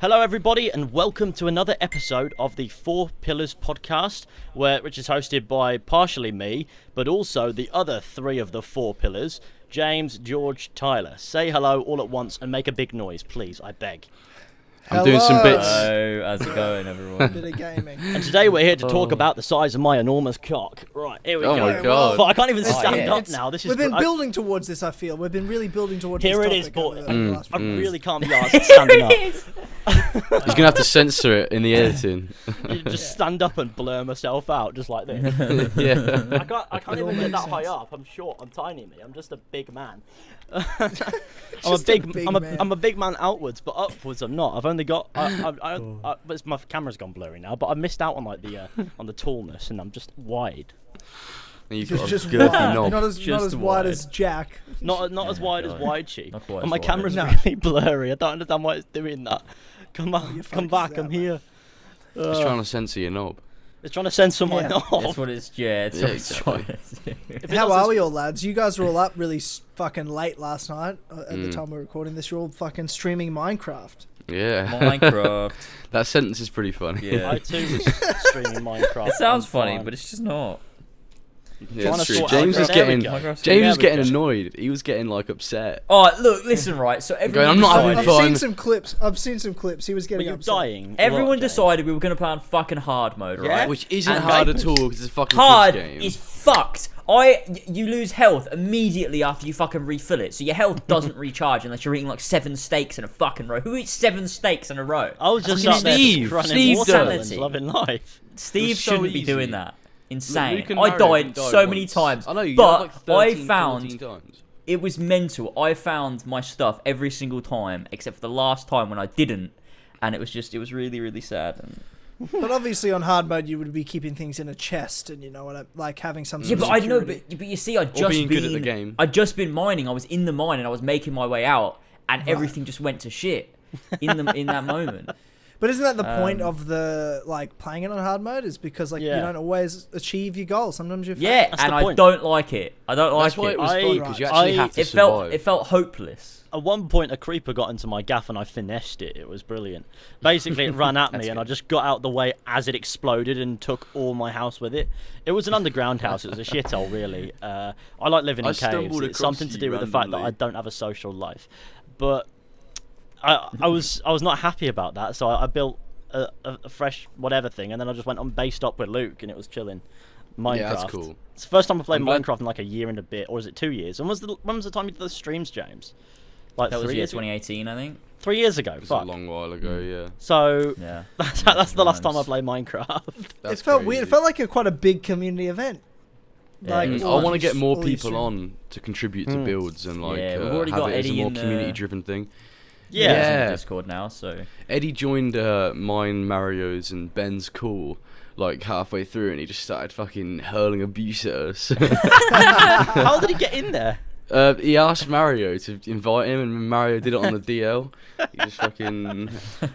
Hello everybody and welcome to another episode of the Four Pillars podcast, which is hosted by partially me, but also the other three of the Four Pillars, James, George, Tyler. Say hello all at once and make a big noise, please, I beg. I'm doing some bits. Hello, how's it going, everyone? A bit of gaming. And today we're here to talk about the size of my enormous cock. Right, here we go. Oh my god. But I can't even stand yeah. up now. This is We've been building towards this, I feel. We've been really building towards Here this it is, topic over boy. the last I few weeks. really can't be arsed standing up. He's gonna have to censor it in the editing. You just stand up and blur myself out just like this. Yeah. I can't It all even get makes that high sense. up. I'm short. I'm tiny. Me. I'm just a big man. Just a big man. I'm a big man outwards, but upwards I'm not. I've only got. But my camera's gone blurry now. But I missed out on like the on the tallness, and I'm just wide. And you've Just, got a just girthy wide. knob. Not as Just wide wide. as Jack. Not Yeah, as wide as God. wide cheek. Not quite And my as wide. camera's No. really blurry. I don't understand why it's doing that. Come on, your come focus back. is I'm out, here. It's trying to censor your knob. It's trying to censor my Yeah. knob. That's what it's, it's Yeah, what it's exactly. trying to do. If it How does are this- we all, lads? You guys were all up really fucking late last night at the time we were recording this. You're all fucking streaming Minecraft. Yeah. Minecraft. That sentence is pretty funny. Yeah. I too was streaming Minecraft. It sounds I'm funny, fine. but it's just not. Yeah, Trying that's to true. sort James out- was there we getting go. Minecraft's James There was we getting go. annoyed. He was getting like upset. Oh, look, listen, right. So everyone I'm not having decided, I've fun. seen some clips. I've seen some clips. He was But getting you're upset. dying. everyone James. decided we were going to play on fucking hard mode, Yeah? right? Which isn't And hard like- at all because it's a fucking Hard kids game. is fucked. You lose health immediately after you fucking refill it, so your health doesn't recharge unless you're eating like 7 steaks in a fucking row. Who eats 7 steaks in a row? I was just Fucking up there Steve. running Steve watermelons, does. loving life. Steve so shouldn't be easy. doing that. Insane. Luke and I Mario died died so many once. times. I know you but died like 13, I found 14 times. it was mental. I found my stuff every single time, except for the last time when I didn't, and it was really, really sad. And But obviously on hard mode you would be keeping things in a chest and like having some yeah, sort but of I know, security. but you see, I'd Or just being been good at the game. I'd just been mining. I was in the mine and I was making my way out, and everything just went to shit in that moment. But isn't that the point of the like playing it on hard mode? Is because like Yeah. you don't always achieve your goal. Sometimes you fail. Yeah, That's and the I point. don't like it. I don't like That's why it. it was I- fun because you actually I- have to It survive. felt hopeless. At one point, a creeper got into my gaff and I finessed it. It was brilliant. Basically, it ran at me and I just got out the way as it exploded and took all my house with it. It was an underground house. It was a shithole, really. I like living in I caves. stumbled It's across something to you do with the fact that I randomly. don't have a social life. But I was not happy about that, so I built a fresh whatever thing, and then I just went on based up with Luke, and it was chilling. Minecraft. Yeah, that's cool. It's the first time I played I'm glad- Minecraft in like a year and a bit, or is it 2 years? When was the time you did the streams, James? Like That was 3 year years ago? 2018, I think. 3 years ago. It was Fuck. a long while ago, yeah. So Yeah. that's the last time I Nice. played Minecraft. That's It felt crazy. weird. It felt like quite a big community event. Yeah, Like, it was I all want to these- get more all these people stream- on to contribute to builds and like Yeah, we've already have got it as a Eddie more in the- community-driven thing. Yeah. It's in Yeah. Discord now, so Eddie joined mine, Mario's, and Ben's call like halfway through, and he just started fucking hurling abuse at us. How did he get in there? He asked Mario to invite him, and Mario did it on the DL. He just fucking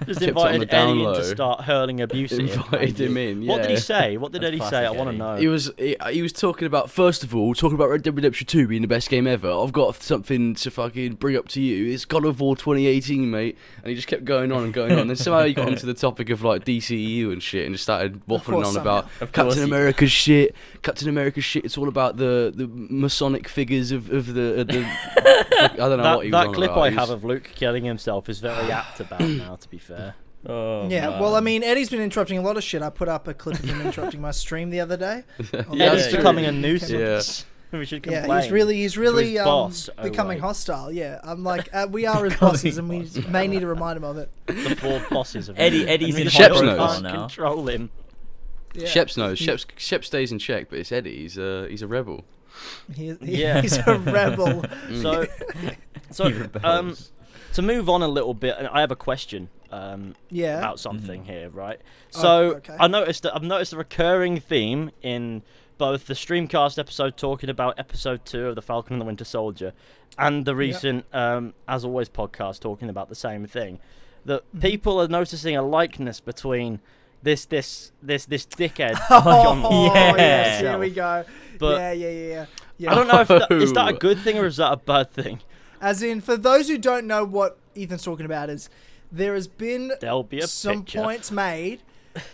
Just kept it on invited the down Eddie in low. to start hurling abuse at him. Invited him in. What did he yeah. say? What did That's Eddie say? classic I want to Eddie. know. He was talking about, first of all, Red Dead Redemption 2 being the best game ever. I've got something to fucking bring up to you. It's God of War 2018, mate. And he just kept going on and going on. Then somehow he got onto the topic of like DCEU and shit, and just started waffling course, on somehow. about Of course Captain he America's shit. Captain America's shit. It's all about the Masonic figures of the I don't know what he was That on clip about. I He have was- of Luke killing himself is very apt about now, to be fair. oh, Yeah, man. well, I mean, Eddie's been interrupting a lot of shit. I put up a clip of him interrupting my stream the other day. Yeah, Eddie's that's true. becoming a nuisance. We should complain. Yeah, he's really his boss, oh, becoming right. hostile. Yeah, I'm like, we are his bosses, and we may need to remind him of it. The four bosses of Eddie's And we in just high can't profile now. Control him. Yeah. Sheps knows. Sheps stays in check, but it's Eddie. He's a rebel. Yeah. He's a rebel. So, He rebels. to move on a little bit, I have a question. Yeah. About something here, right? Oh, So okay. I've noticed a recurring theme in both the Streamcast episode talking about episode 2 of The Falcon and the Winter Soldier, and the recent As Always podcast talking about the same thing. That people are noticing a likeness between this dickhead. John Oh, Yeah. yes, here himself. we go. But yeah. I don't know if is that a Oh. good thing or is that a bad thing? As in, for those who don't know what Ethan's talking about, is there has been There'll be a some picture. points made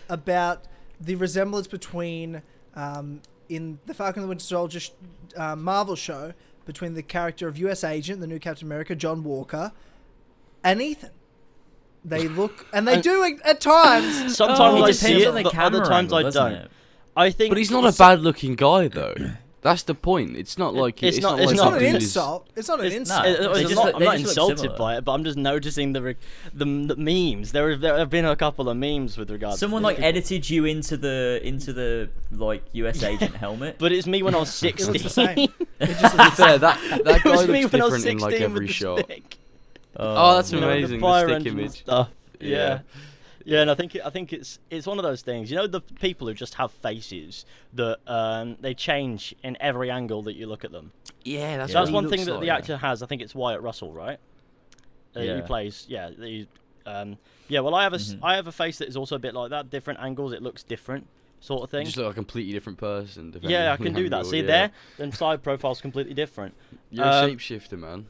about the resemblance between in the Falcon and the Winter Soldier Marvel show between the character of U.S. Agent, the new Captain America, John Walker, and Ethan. They look, and they do at times. Sometimes it I depends see on it, the but other camera times angle, I doesn't don't. it? I think, But he's not a bad-looking guy, though. That's the point. It's not like It's not- like it's It's the not an dude is- insult. It's not an It's- insult. no. I'm They not, just look I'm not similar. insulted by it, but I'm just noticing the memes. There have been a couple of memes with regards. Someone to like this. edited you into the like US agent helmet. But it's me when I was 16. It looks the same. It just To be fair, that It guy was me looks when I was different in like 16 every with the shot. stick. Oh, that's You know, amazing. the fire stick engine image. stuff. Yeah. Yeah. Yeah, and I think it's one of those things. You know, the people who just have faces that they change in every angle that you look at them. Yeah, that's So what that's he one looks thing that like. the actor has. I think it's Wyatt Russell, right? He Yeah. plays. Yeah. Well, I have a face that is also a bit like that. Different angles, it looks different, sort of You thing. just look like a completely different person. depending Yeah, I on the can do that. angle, See yeah. there, then side profile's completely different. You're a shapeshifter, man.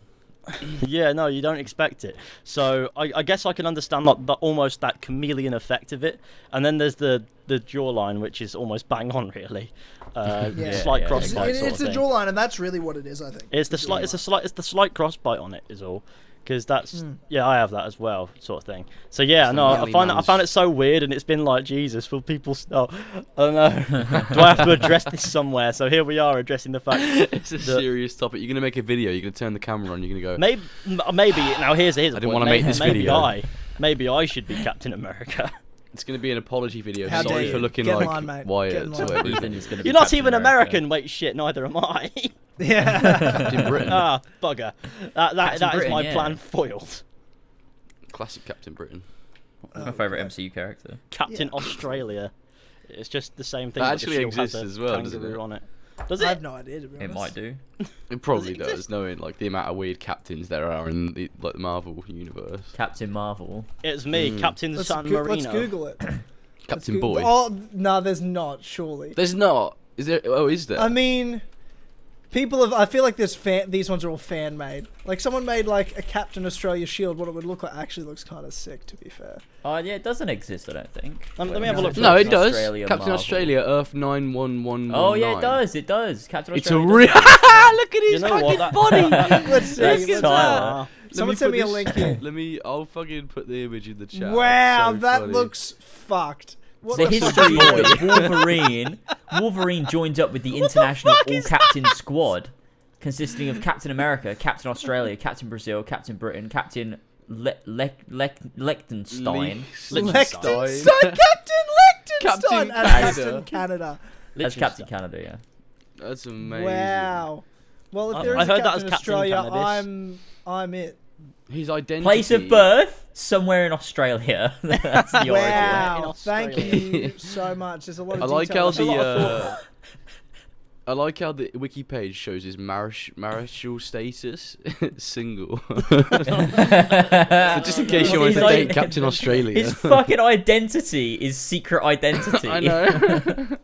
Yeah, no, you don't expect it. So I guess I can understand like almost that chameleon effect of it. And then there's the jawline, which is almost bang on, really. Slight yeah, crossbite It's sort a of thing. jawline, and that's really what it is. I think It's the slight crossbite on it is all. Because that's yeah, I have that as well, sort of thing. So yeah, It's no, the I Nelly find man's- I found it so weird, and it's been like Jesus. Will people? I don't know. Do I have to address this somewhere? So here we are addressing the fact. It's a serious topic. You're gonna make a video. You're gonna turn the camera on. You're gonna go. Maybe now here's a didn't point. wanna make this maybe video. Maybe I should be Captain America. It's gonna be an apology video. How Sorry dare for you. looking Get in like line, mate. Get Wyatt. in line. or whatever his Ethan name is gonna be You're not Captain even America. American. Wait, shit. Neither am I. Yeah. Captain Britain. Ah, bugger. That Captain is Britain, my yeah. plan foiled. Classic Captain Britain. My favourite MCU character. Captain Australia. It's just the same thing. That but the actually shield has exists a as well, doesn't kangaroo it? on it. Does I it? have no idea, to be honest. It might do. It probably Does it does, knowing like the amount of weird captains there are in the like the Marvel universe. Captain Marvel. It's me, Captain San Marino. Let's Google it. Captain Boy. Oh no, there's not. Surely. There's not. Is there? Oh, is there? I mean, people have. I feel like these ones are all fan made. Like someone made like a Captain Australia shield. What it would look like actually looks kind of sick. To be fair. Oh yeah, it doesn't exist. I don't think. Let me have a look. no, it Captain does. Australia Captain Marvel. Australia, Earth 91119. Oh yeah, it does. It does. Captain It's a Australia. real. Look at his You know what? fucking That- body. Let's see. That's let's- Tyler. Someone send me a link here. Let me. I'll fucking put the image in the chat. Wow, It's so that funny. looks fucked. What The the fuck? history is Wolverine joined up with the international all-captain squad, consisting of Captain America, Captain Australia, Captain Brazil, Captain Britain, Captain Liechtenstein, Liechtenstein, Captain Liechtenstein, Captain and Canada. Captain Canada. as Captain Canada. Yeah. That's amazing. Wow. Well, if I- there I is a heard that Captain as Captain Australia, Cannabis. I'm it. His identity. Place of birth somewhere in Australia. That's the origin. in Wow, thank Australia. you so much. There's a lot of I like detail. how That's a lot of the. thought. I like how the wiki page shows his marital status single. So just in case you want He's to like- date Captain Australia. His fucking identity is secret identity. I know.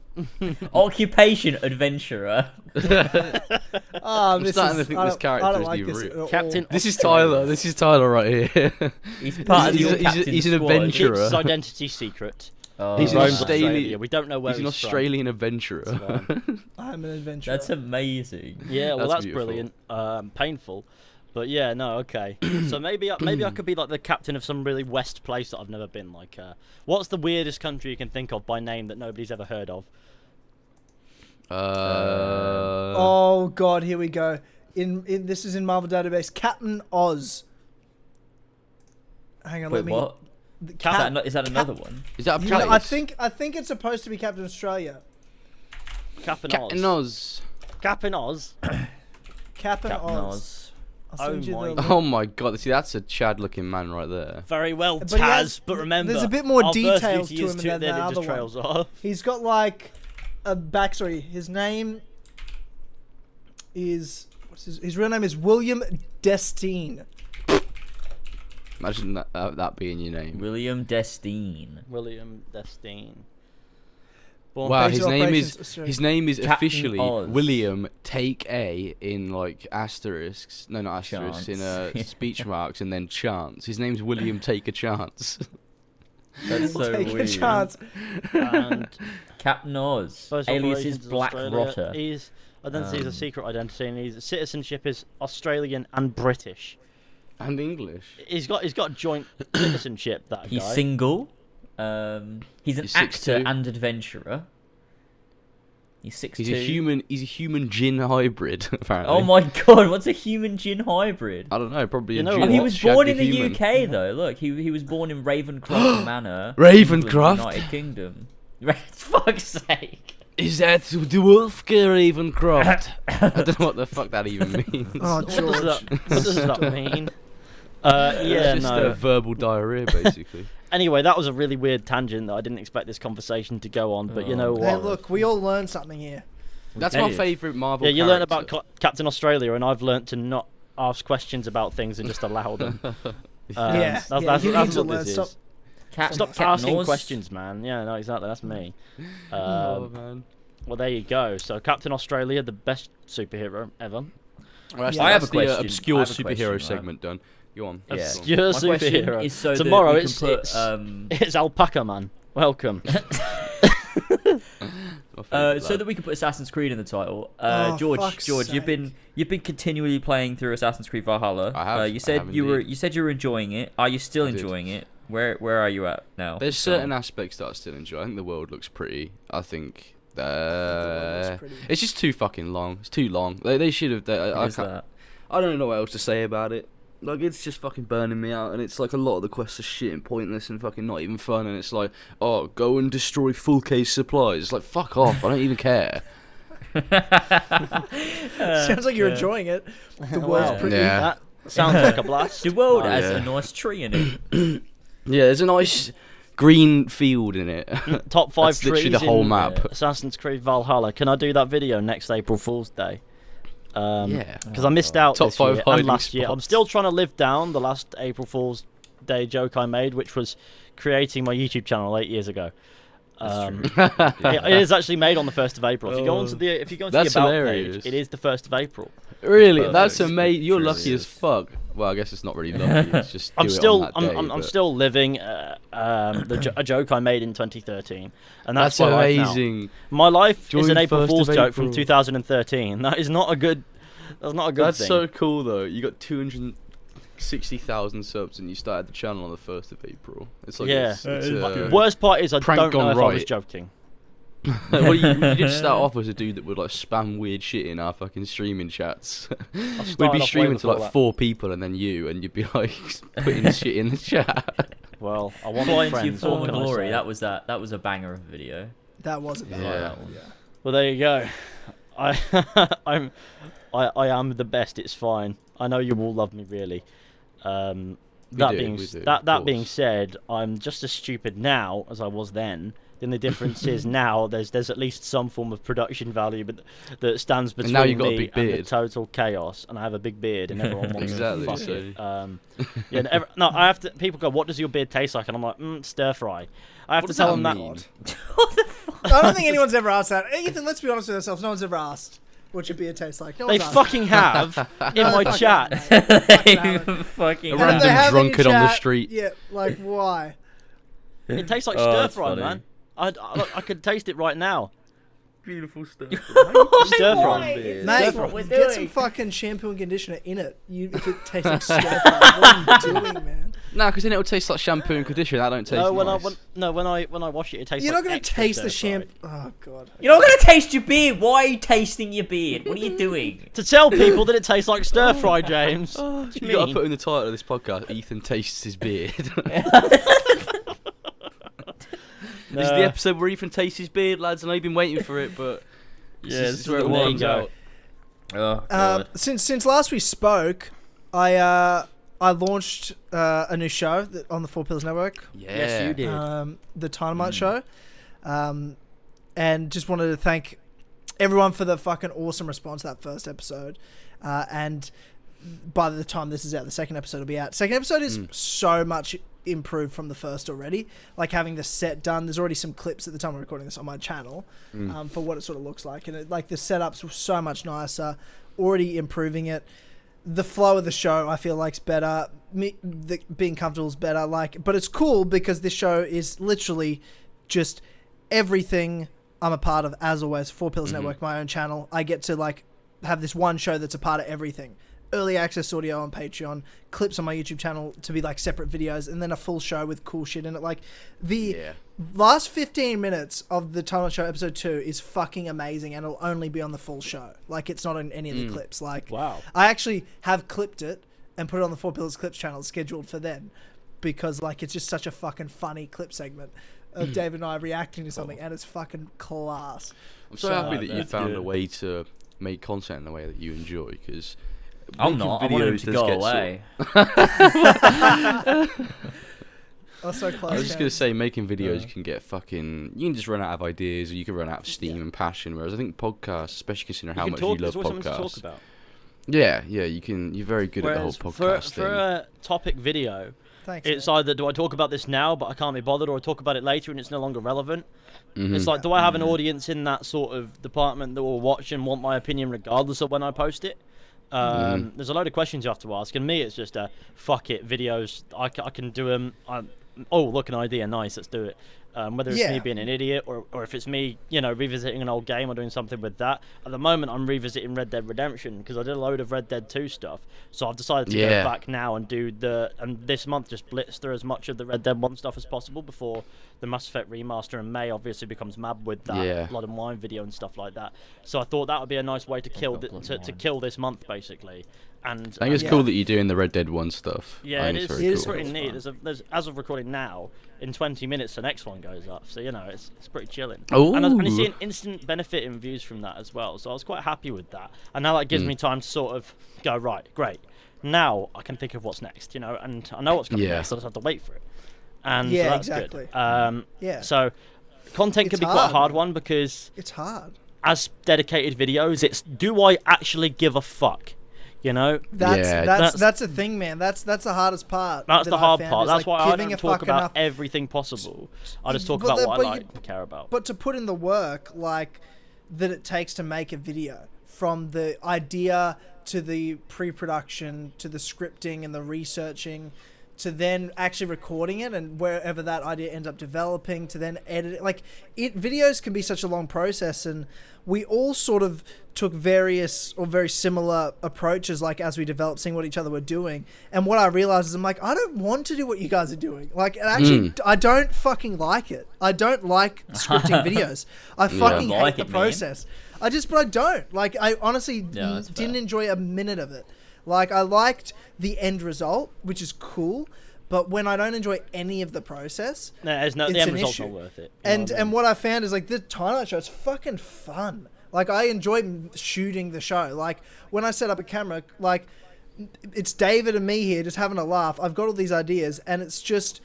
Occupation adventurer. Oh, I'm this starting to is- think I this don't- character I don't is like the this real- at all. Captain This is Tyler. This is Tyler right here. He's part of the He's- all-captain he's an squad. adventurer. Keeps his identity secret. Oh, He's He an roams Australian- Australia. We don't know where He's an he's from. Australian adventurer. I'm an adventurer. That's amazing. Yeah, well, That's that's beautiful. brilliant. Painful, but yeah, no, okay. So maybe I could be like the captain of some really west place that I've never been. Like, what's the weirdest country you can think of by name that nobody's ever heard of? Oh god, here we go. In this is in Marvel Database. Captain Oz. Hang on, Wait, let me. what? the Is that another one? Is that a You place? know, I think it's supposed to be Captain Australia. Captain Captain Oz. Oz. Captain Oz. Captain Captain Oz. Oz. I'll send Oh you my the God. link. Oh my god, see that's a Chad looking man right there. Very well, But Taz. he has- but remember, there's a bit more our first details duty to is him to than the then it just other one. trails off. He's got like a backstory. His name is his real name is William Destine. Imagine that being your name. William Destine. William Destine. Wow, Base his of name Operations is Australia. his name is Captain officially Oz. William Take A in like asterisks. No, not asterisks. Chance. In speech marks and then chance. His name's William Take a Chance. That's so Take weird. a chance. And Captain Oz, Base of alias is Operations Black Australia. Rotter. He's identity is a secret identity, and his citizenship is Australian and British. And English. He's got joint citizenship. That He's guy. single. He's an He's actor 6'2". and adventurer. He's 6'2". He's a human gin hybrid, apparently. Oh my god, what's a human gin hybrid? I don't know, probably You a know gin. what? Oh, he What? was shag born in the human. UK though. Look, he was born in Ravencroft Manor, Ravencroft? England, United Kingdom. Fuck's sake. Is that Dwarfka Ravencroft? I don't know what the fuck that even means. Oh, What George. does that mean? It's just no. verbal diarrhea, basically. Anyway, that was a really weird tangent that I didn't expect this conversation to go on. But you know what? Hey, look, we all learned something here. That's Okay. my favourite Marvel Yeah, you learned about character. Captain Australia, and I've learned to not ask questions about things and just allow them. Yeah, that's, yeah, that's, you that's need to what learn. this Stop. is. Stop Captain asking Oz. questions, man. Yeah, no, exactly. That's me. Oh, man. Well, there you go. So, Captain Australia, the best superhero ever. Well, that's Yeah. I have that's a question. the obscure I have a superhero question, right? segment done. Go on. Yeah. Obscure My question superhero. is so that Tomorrow we can it's, put, it's Alpaca Man. Welcome. My favourite so lad. that we can put Assassin's Creed in the title. Oh, George, fuck's you've sake. been continually playing through Assassin's Creed Valhalla. I have, You I said have you were indeed. enjoying it. Are you still I did. enjoying it? Where are you at now? There's So- certain aspects that I still enjoy. I think the world looks pretty. I think looks pretty. it's just too fucking long. It's too long. They should have. What is that? I don't know what else to say about it. Like, it's just fucking burning me out, and it's like a lot of the quests are shit and pointless and fucking not even fun, and it's like, oh, go and destroy full case supplies. It's like, fuck off, I don't even care. Sounds like you're enjoying it. The Wow. world's pretty. Yeah. That sounds like a blast. The world Oh, has yeah. a nice tree in it. Yeah, there's a nice green field in it. Top 5 That's literally trees the whole in map. Assassin's Creed Valhalla. Can I do that video next April Fool's Day? Yeah. Because I missed out Top this 5 year hiding and last year. I'm spots. still trying to live down the last April Fool's Day joke I made, which was creating my YouTube channel 8 years ago. It is actually made on the 1st of April. If you go onto the That's about hilarious. page, it is the 1st of April. Really, Perfect. that's amazing. You're Truly lucky as is. fuck. Well, I guess it's not really lucky. It's just I'm do it still on that day, I'm but- still living a joke I made in 2013, and that's, That's my life now. amazing. My life Join is an April 1st of Fool's joke from April. 2013. That is not a good. That's not a good That's thing. so cool though. You got 260,000 subs and you started the channel on the 1st of April. It's like Yeah. it's Worst part is I Prank don't know gone if I was right. joking. well, you did start off as a dude that would like spam weird shit in our fucking streaming chats. We'd started be off way streaming to before like that. 4 people and then you, and you'd be like putting shit in the chat. Well, I want Fly into your friends. what former can I glory. say? That was a banger of a video. That was a bad Yeah. one. Yeah. Well, there you go. I am the best. It's fine. I know you all love me, really. That do, being we do, that of being course. said, I'm just as stupid now as I was then. The only difference is now there's at least some form of production value, but that stands between now you've got a me big and the beard. total chaos, and I have a big beard, and everyone wants Exactly, to fuck so- it. Yeah, no, I have to. People go, "What does your beard taste like?" And I'm like, "Stir fry." I have What to does tell that them that. mean? I don't think anyone's ever asked that. Ethan, let's be honest with ourselves. No one's ever asked what your beard tastes like. No They one's asked. fucking have in No, my fucking chat. haven't. Fucking A And if random they have in your drunkard on the chat, street. Yeah, like why? It tastes like Oh, stir that's fry, funny. man. I could taste it right now. Beautiful stuff. Stir fry. Mate, fry. get some fucking shampoo and conditioner in it. If it tastes like stir fry, what are you doing, man? No, because then it'll taste like shampoo and conditioner. That don't taste No, when nice. when I wash it, it tastes. You're like not gonna extra taste the stir-fry. shampoo. Oh god. You're not gonna taste your beard. Why are you tasting your beard? What are you doing? To tell people that it tastes like stir fry, James. What do You you gotta mean? put in the title of this podcast, Ethan tastes his beard. This is the episode where Ethan tastes his beard, lads. I know you've been waiting for it, but this is where it There you warms go. out. Oh god. Since last we spoke, I launched a new show on the Four Pillars Network. Yes, you did. The Tynamite show, and just wanted to thank everyone for the fucking awesome response to that first episode. And by the time this is out, the second episode will be out. Second episode is so much improved from the first already. Like having the set done, there's already some clips at the time of recording this on my channel for what it sort of looks like, and like the setups were so much nicer, already improving it. The flow of the show, I feel like's better. Being comfortable is better. Like, but it's cool because this show is literally just everything I'm a part of. As always, Four Pillars Network, my own channel. I get to like have this one show that's a part of everything. Early access audio on Patreon, clips on my YouTube channel to be like separate videos, and then a full show with cool shit in it. Like the last 15 minutes of the Tynamite Show episode 2 is fucking amazing, and it'll only be on the full show. Like it's not on any of the clips. Like Wow. I actually have clipped it and put it on the Four Pillars Clips channel scheduled for then, because like it's just such a fucking funny clip segment of David and I reacting to something, and it's fucking class. I'm so happy that you that's found good. a way to make content in the way that you enjoy, because I'm not. I want him to go away. Oh, so close. I was just man. gonna say, making videos can get fucking. You can just run out of ideas, or you can run out of steam and passion. Whereas I think podcasts, especially considering how You much can talk, you love there's always something to talk podcasts. about. Yeah, you can. You're very good at the whole Whereas podcast for thing. a topic video, Thanks. it's man. either do I talk about this now but I can't be bothered, or I talk about it later and it's no longer relevant. Mhm. It's like, do I have an audience in that sort of department that will watch and want my opinion regardless of when I post it? There's a load of questions you have to ask, and me, it's just fuck it, videos. I can do them. Oh, look, an idea, nice, let's do it. Whether it's me Yeah. being an idiot or if it's me, revisiting an old game or doing something with that. At the moment, I'm revisiting Red Dead Redemption because I did a load of Red Dead 2 stuff. So I've decided to go back now and do and this month just blitz through as much of the Red Dead 1 stuff as possible before the Mass Effect remaster in May obviously becomes mad with that Blood and Wine video and stuff like that. So I thought that would be a nice way to kill to kill this month basically. And I think it's cool that you're doing the Red Dead 1 stuff. yeah, I it think is. it's It very is cool. pretty neat. There's as of recording now, in 20 minutes the next one goes up. So it's pretty chilling. And you see an instant benefit in views from that as well. So I was quite happy with that. And now that gives me time to sort of go, right, great. Now I can think of what's next, and I know what's coming next. I just have to wait for it. And Yeah, so that's exactly. good. Yeah. So content It's can be quite a hard, hard man. one because It's hard. as dedicated videos, it's do I actually give a fuck? That's the thing, man. That's the hardest part. That's that the I hard found, part. is, That's like, why I giving don't a talk fuck about enough. everything possible. I just talk But about the- what but I you- like and care about. But to put in the work, like, that it takes to make a video, from the idea to the pre-production to the scripting and the researching, to then actually recording it and wherever that idea ends up developing, to then edit it. Like, videos can be such a long process, and we all sort of took various or very similar approaches, like, as we developed, seeing what each other were doing. And what I realized is, I'm like, I don't want to do what you guys are doing. Like, and actually, I don't fucking like it. I don't like scripting videos. I fucking hate like the it, man. process. But I don't. Like, I honestly that's didn't fair. enjoy a minute of it. Like, I liked the end result, which is cool, but when I don't enjoy any of the process, The it's end an result's issue. not worth it. And what I found is, like, the Tynamite Show is fucking fun. Like, I enjoy shooting the show. Like, when I set up a camera, like, it's David and me here just having a laugh. I've got all these ideas, and it's just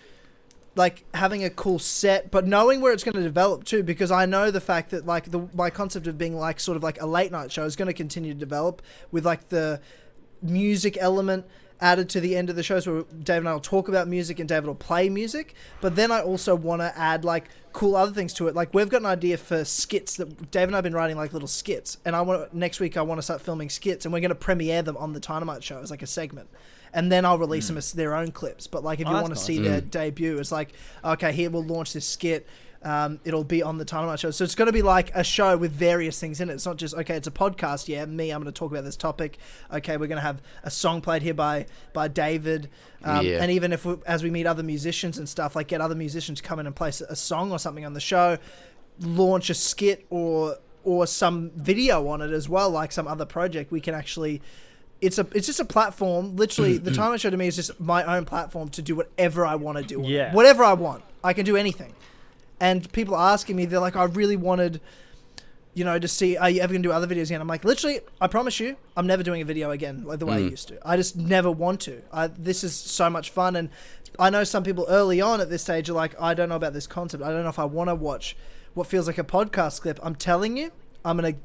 like having a cool set, but knowing where it's going to develop too, because I know the fact that, like, my concept of being like sort of like a late night show is going to continue to develop with, like, the music element added to the end of the shows where Dave and I will talk about music and David will play music. But then I also want to add, like, cool other things to it. Like, we've got an idea for skits that Dave and I have been writing, like, little skits, and next week I want to start filming skits, and we're going to premiere them on the Tynamite Show as like a segment. And then I'll release them as their own clips. But, like, if you that's want to nice. see their debut, it's like, okay, here we'll launch this skit. It'll be on the Tynamite Show. So it's going to be like a show with various things in it. It's not just, okay, it's a podcast. Yeah, I'm going to talk about this topic. Okay, we're going to have a song played here by David. And even if as we meet other musicians and stuff, like, get other musicians to come in and play a song or something on the show, launch a skit or some video on it as well, like some other project, we can actually... It's just a platform. Literally, the Tynamite Show to me is just my own platform to do whatever I want to do. Yeah. Whatever I want. I can do anything. And people are asking me, they're like, I really wanted, to see, are you ever going to do other videos again? I'm like, literally, I promise you, I'm never doing a video again like the way I used to. I just never want to. This is so much fun. And I know some people early on at this stage are like, I don't know about this concept. I don't know if I want to watch what feels like a podcast clip. I'm telling you, I'm going to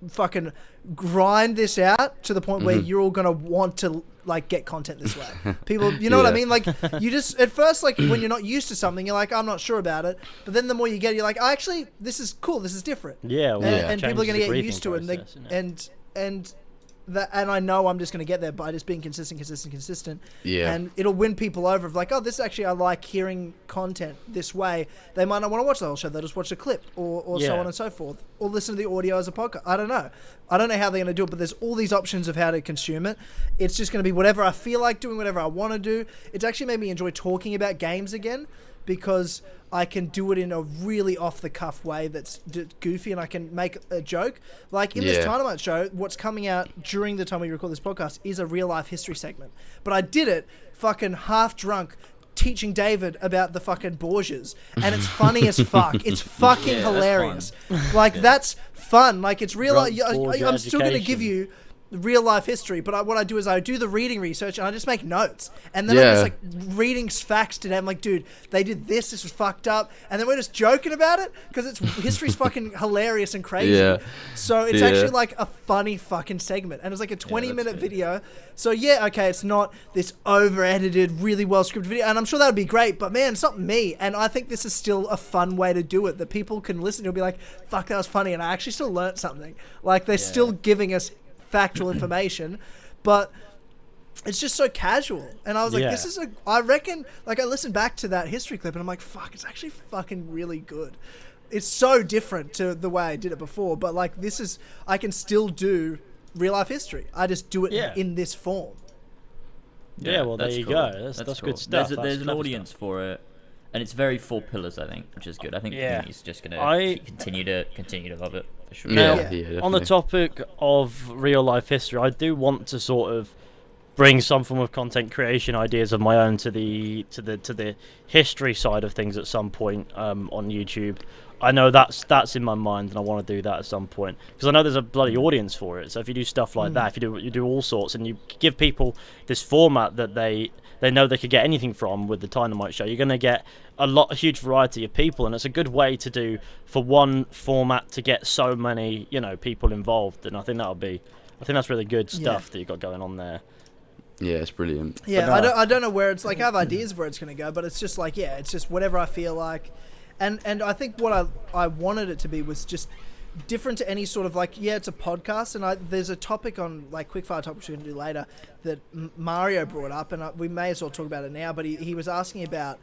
fucking grind this out to the point where you're all going to want to like get content this way. People, you know what I mean? Like you just at first, like when you're not used to something, you're like, I'm not sure about it. But then the more you get, you're like, oh, actually, this is cool. This is different. Yeah, well, and people are changes gonna the get used to it, process, and I know I'm just going to get there by just being consistent. Yeah. And it'll win people over of like, oh, this actually, I like hearing content this way. They might not want to watch the whole show. They'll just watch a clip or so on and so forth. Or listen to the audio as a podcast. I don't know how they're going to do it, but there's all these options of how to consume it. It's just going to be whatever I feel like doing, whatever I want to do. It's actually made me enjoy talking about games again because I can do it in a really off-the-cuff way that's goofy, and I can make a joke. Like in this Tynamite show, what's coming out during the time we record this podcast is a real-life history segment. But I did it fucking half-drunk, teaching David about the fucking Borgias, and it's funny as fuck. It's fucking hilarious. Like, that's fun. Like, it's real. I'm still going to give you real life history, but what I do is I do the reading research and I just make notes, and then I'm just like reading facts to them, like, dude, they did this was fucked up, and then we're just joking about it because history's fucking hilarious and crazy. So it's actually like a funny fucking segment, and it's like a 20-minute video. So it's not this over edited, really well scripted video, and I'm sure that would be great, but man, it's not me. And I think this is still a fun way to do it that people can listen to and be like, fuck, that was funny, and I actually still learnt something. Like, they're still giving us factual information, but it's just so casual. And I was like, I reckon, like, I listened back to that history clip and I'm like, fuck, it's actually fucking really good. It's so different to the way I did it before, but like, I can still do real life history. I just do it in this form. Well, there you go. That's cool. Good stuff. There's an audience for it, and it's very 4 pillars, I think, which is good. I think the community's just gonna continue to love it. Sure. On the topic of real life history, I do want to sort of bring some form of content creation ideas of my own to the history side of things at some point on YouTube. I know that's in my mind, and I want to do that at some point because I know there's a bloody audience for it. So if you do stuff like that, if you do all sorts, and you give people this format that they know they could get anything from with the Tynamite show, you're going to get a huge variety of people, and it's a good way to do for one format to get so many people involved. And I think that's really good stuff that you got going on there. Yeah, it's brilliant. Yeah, I don't know where it's like, I have ideas of where it's going to go, but it's just like, it's just whatever I feel like. And I think what I wanted it to be was just different to any sort of like, it's a podcast, and there's a topic on like Quickfire topics we're going to do later that Mario brought up, and we may as well talk about it now, but he was asking about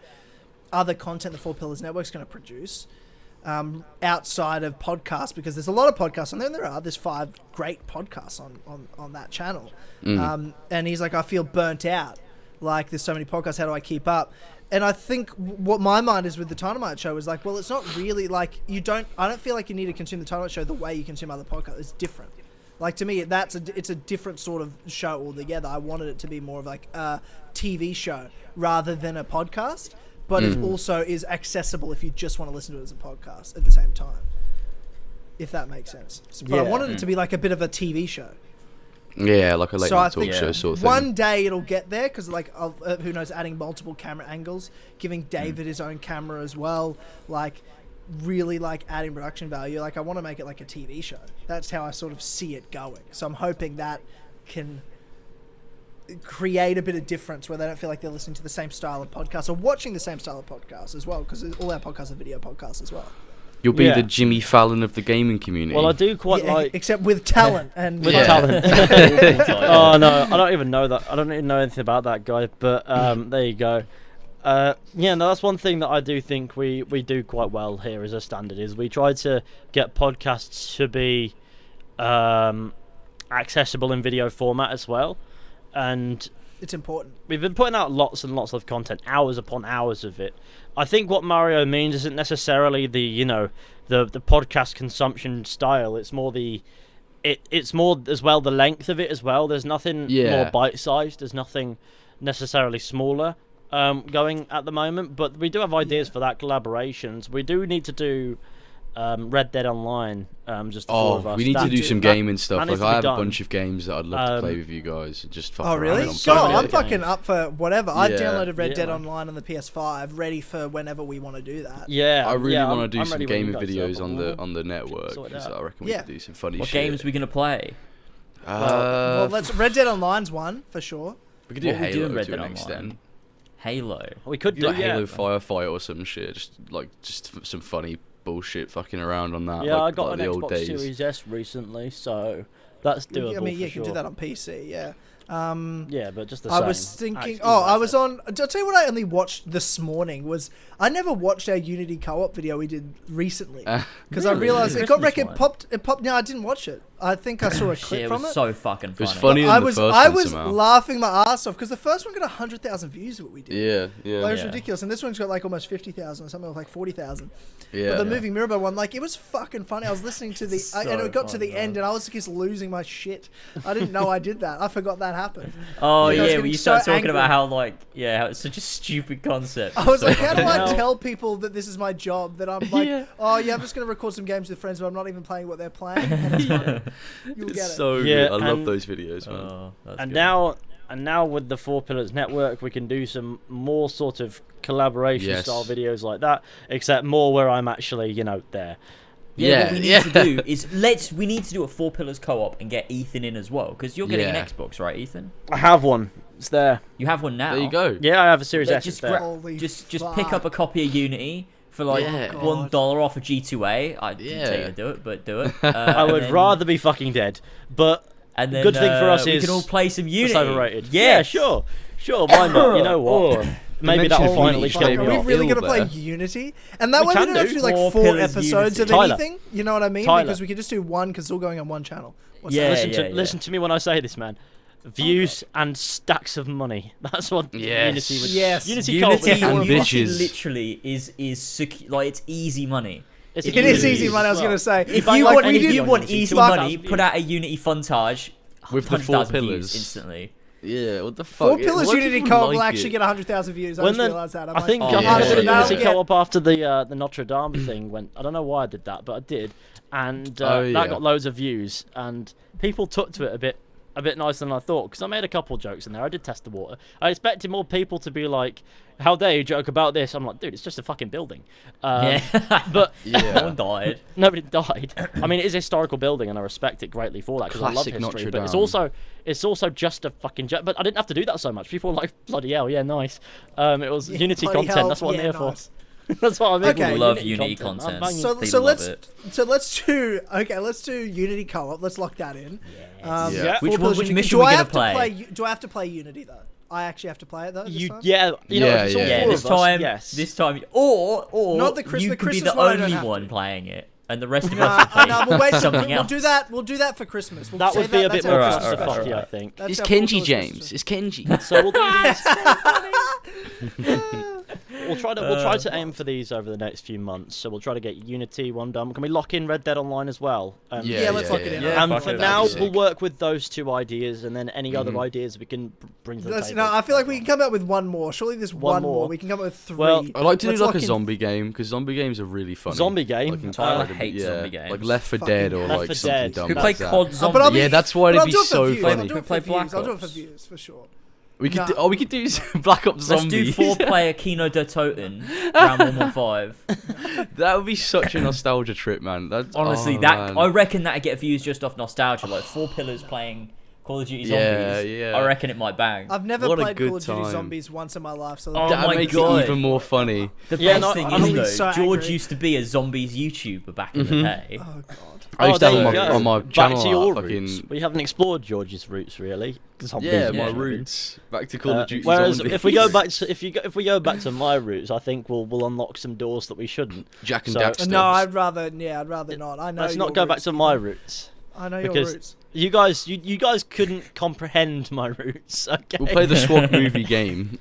other content the 4 Pillars Network's going to produce outside of podcasts, because there's a lot of podcasts on there, there's 5 great podcasts on that channel. And he's like, I feel burnt out, like there's so many podcasts, how do I keep up? And I think what my mind is with the Tynamite show is like, well, it's not really like I don't feel like you need to consume the Tynamite show the way you consume other podcasts. It's different. Like, to me, it's a different sort of show altogether. I wanted it to be more of like a TV show rather than a podcast, but it also is accessible if you just want to listen to it as a podcast at the same time, if that makes sense. But I wanted it to be like a bit of a TV show. Yeah, like a late night talk show sort of thing. One day it'll get there, because like who knows, adding multiple camera angles, giving David his own camera as well, like really like adding production value. Like, I want to make it like a TV show. That's how I sort of see it going. So I'm hoping that can create a bit of difference where they don't feel like they're listening to the same style of podcast or watching the same style of podcast as well, because all our podcasts are video podcasts as well. You'll be the Jimmy Fallon of the gaming community. Well, I do quite like... Except with talent. And with talent. Oh, no, I don't even know that. I don't even know anything about that guy, but there you go. That's one thing that I do think we do quite well here as a standard, is we try to get podcasts to be accessible in video format as well. And it's important. We've been putting out lots and lots of content, hours upon hours of it. I think what Mario means isn't necessarily the podcast consumption style. It's more it's more as well the length of it as well. There's nothing more bite-sized. There's nothing necessarily smaller going at the moment. But we do have ideas for that, collaborations. We do need to do Red Dead Online, just the 4 of us. We need to do some gaming stuff. Like, I have a bunch of games that I'd love to play with you guys. Just fuck around. Really? I'm fucking up for whatever. I downloaded Red Dead Online on the PS5, ready for whenever we want to do that. Yeah, I really want to do some gaming videos on the network, because I reckon we could do some funny shit. What games are we gonna play? Well, let's Red Dead Online's one for sure. We could do What we do Halo in Red to Dead an Online. extent. Halo. We could Do do like Halo yeah. Firefight or some shit. Just some funny bullshit fucking around on that. Yeah, like, I got like an the old Xbox days. Series S recently, so that's doable. I mean, yeah, for you can do sure. that on PC. Yeah. Yeah, but just the I same. was thinking. Actually, Oh, I that's was it. on. I'll tell you what I only watched this morning was I never watched our Unity co-op video we did recently because I Really? realized The it got Christmas it one? popped. It popped. No, I didn't watch it. I think I saw a Shit, clip it from was it. so fucking funny. was funny. I than the was first I one was somehow. laughing my ass off because the first one got 100,000 views. What we did. Yeah, yeah, Like, it was Yeah. ridiculous, and this one's got like almost 50,000 or something, like 40,000. yeah. But the yeah. moving Mirror one, like, it was fucking funny. I was listening to the, and it got to the funny, end, and I was just losing my shit. I didn't know I did that. I forgot that happened. Oh Yeah, I was yeah, getting when you so start talking angry. about how like how it's such a stupid concept. I was So like, how do fucking I hell. tell people that this is my job? That I'm like, Yeah. oh yeah, I'm just gonna record some games with friends, but I'm not even playing what they're playing. And it's funny. You'll get It's it. so Yeah, good. I love and- those videos, man. Oh, that's And good. now with the Four Pillars Network, we can do some more sort of collaboration Yes. style videos like that, except more where I'm actually, there. Yeah, what we need yeah. to do is we need to do a Four Pillars co-op and get Ethan in as well because you're getting Yeah. an Xbox, right, Ethan? I have one. It's there. You have one now. There you go. Yeah, I have a Series Like, S. just It's there. Holy just pick fuck. up a copy of Unity for like Yeah. $1 off of G2A. I didn't tell you Yeah. to do it, but do it. I would rather be fucking dead, but And then, good thing for us we is can all play some Unity. it's overrated. Yeah, Yeah, sure. Why not? You know what? Maybe that'll mentioned finally Unity kill Fuck, game me are we off. off. really Ill gonna play there. Unity? And that We way we can don't have to do. do like Four 4 Pillars episodes of Unity. Tyler. anything. You know what I mean? Tyler. Because we could just do one because it's all going on one channel. What's Yeah. that? Listen to me when I say this, man. Views and stacks of money. That's what Yes. Unity would. Yes. Unity co-op Unity, would And have. Unity bitches. literally like it's easy money. It's It is easy easy as money. I was well. gonna say. If Like, you like want, when if you you do want Unity, easy 2,000 money, views. put out a Unity Funtage With the 4 100,000 views pillars. instantly. Yeah, what the fuck? 4 Pillars Why do Unity people co-op will like actually it? get 100,000 views. I When just then- realised that. I'm I like, think oh, I yeah. did a Yeah. Unity co-op after the Notre Dame thing went. I don't know why I did that, but I did, and Oh, yeah. that got loads of views, and people took to it a bit nicer than I thought because I made a couple jokes in there. I did test the water. I expected more people to be like, "How dare you joke about this?" I'm like, dude, it's just a fucking building. Yeah, But no Yeah. one died. nobody died. I mean, it is a historical building, and I respect it greatly for that because I love Classic history. Notre But Dame. it's also just a fucking joke. But I didn't have to do that so much. People were like, bloody hell, yeah, nice. It was Yeah, Unity bloody content. hell, That's what yeah, I'm here nice. for. That's what I'm here Okay. for. Love Unity content. I'm banging- So, They so love let's do Unity co-op. Let's lock that in. Yeah. Yeah. Which 4 Pillars which Unity. mission Do we I gonna have to play? Do I have to play Unity though? I actually have to play it though. This time? yeah, you know, Yeah, if it's all yeah. Yeah, four this of us, time, yes. this time, or Not the you the could be Christmas the one, I don't only have one to. playing it, and the rest of No, us can play we'll wait. something We'll else. do that. We'll do that for Christmas. We'll That save would be a that's bit our more Alright, Christmas Christmas alright, fucky, alright. I think. That's It's our 4 Kenji, Pillars James. Christmas. It's Kenji. So we'll do these. We'll try to aim for these over the next few months. So we'll try to get Unity one done. Can we lock in Red Dead Online as well? Yeah, let's lock it in. Yeah, And fuck for it, now, that'd be we'll sick. work with those 2 ideas, and then any other ideas we can bring to the Let's- table. no, I feel like we can come up with one more. Surely there's One one more. more. We can come up with 3. Well, I like to do Let's like a lock in- zombie game because zombie games are really funny. Zombie game? Like I entirely, hate yeah, zombie games. like Left 4 Fucking Dead or Left like 4 something Dead. dumb Could like play that. COD but Zombie. I'll be, Yeah, that's why but it'd I'll be do it for so views. funny. I'll do Could it for play views. Black I'll do it for Ops. views for sure. We could No. do, we could do Black Ops Let's Zombies. do 4-player Kino der Toten round 115. That would be such a nostalgia trip, man. That's, Honestly, oh, that man. I reckon that'd get views just off nostalgia. Like 4 Pillars playing Call of Duty Zombies. Yeah, yeah. I reckon it might bang. I've never What a played good Call of Duty time. Zombies once in my life, so Oh that my makes God. it even more funny. The Yeah, best no, thing I'm is gonna though, be so George angry. used to be a zombies YouTuber back in the day. oh god. I used to there have you on my go. channel Back to your fucking roots. We haven't explored George's roots really. Zombies, yeah, Yeah. my roots back to Call of Duty. Whereas Zombies. if we go back to if we go back to my roots, I think we'll unlock some doors that we shouldn't. Jack and So- Daxter. No, I'd rather not. I know. Let's your not go back roots. to my roots I know your because roots. you guys couldn't comprehend my roots. Okay. We'll play the SWOG movie game,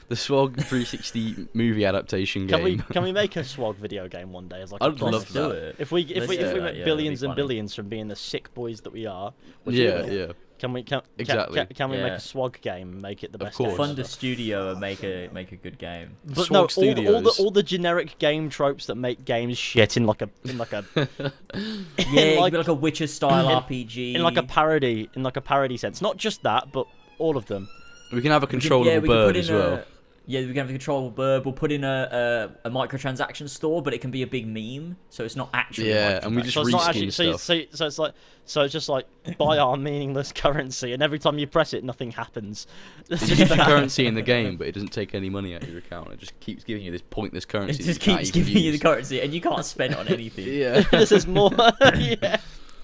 the SWOG 360 movie adaptation game. Can we make a SWOG video game one day as like a I'd love concept? Do that. it. If we Let's do that, make yeah, billions that'd and be funny. billions from being the sick boys that we are, which Yeah, we will, yeah. can we Exactly. can we make Yeah. a SWOG game and make it the Of best? course. game Fund a ever? studio and make a good game. But SWOG no, Studios. all the generic game tropes that make games shit in like a Yeah, it like- could be like a Witcher style RPG. in like a parody sense. Not just that, but all of them. We can have a We could- controllable we could bird put as in well. Yeah, we can have a controllable bird. We'll put in a microtransaction store, but it can be a big meme, so it's not actually. Yeah, and we just So it's not actually. reskin stuff. So it's like. So it's just like buy our meaningless currency, and every time you press it, nothing happens. It's just the currency in the game, but it doesn't take any money out of your account. It just keeps giving you this pointless currency. It just that you can't keeps even giving you the use. currency, and you can't spend it on anything. Yeah. This is more. Yeah.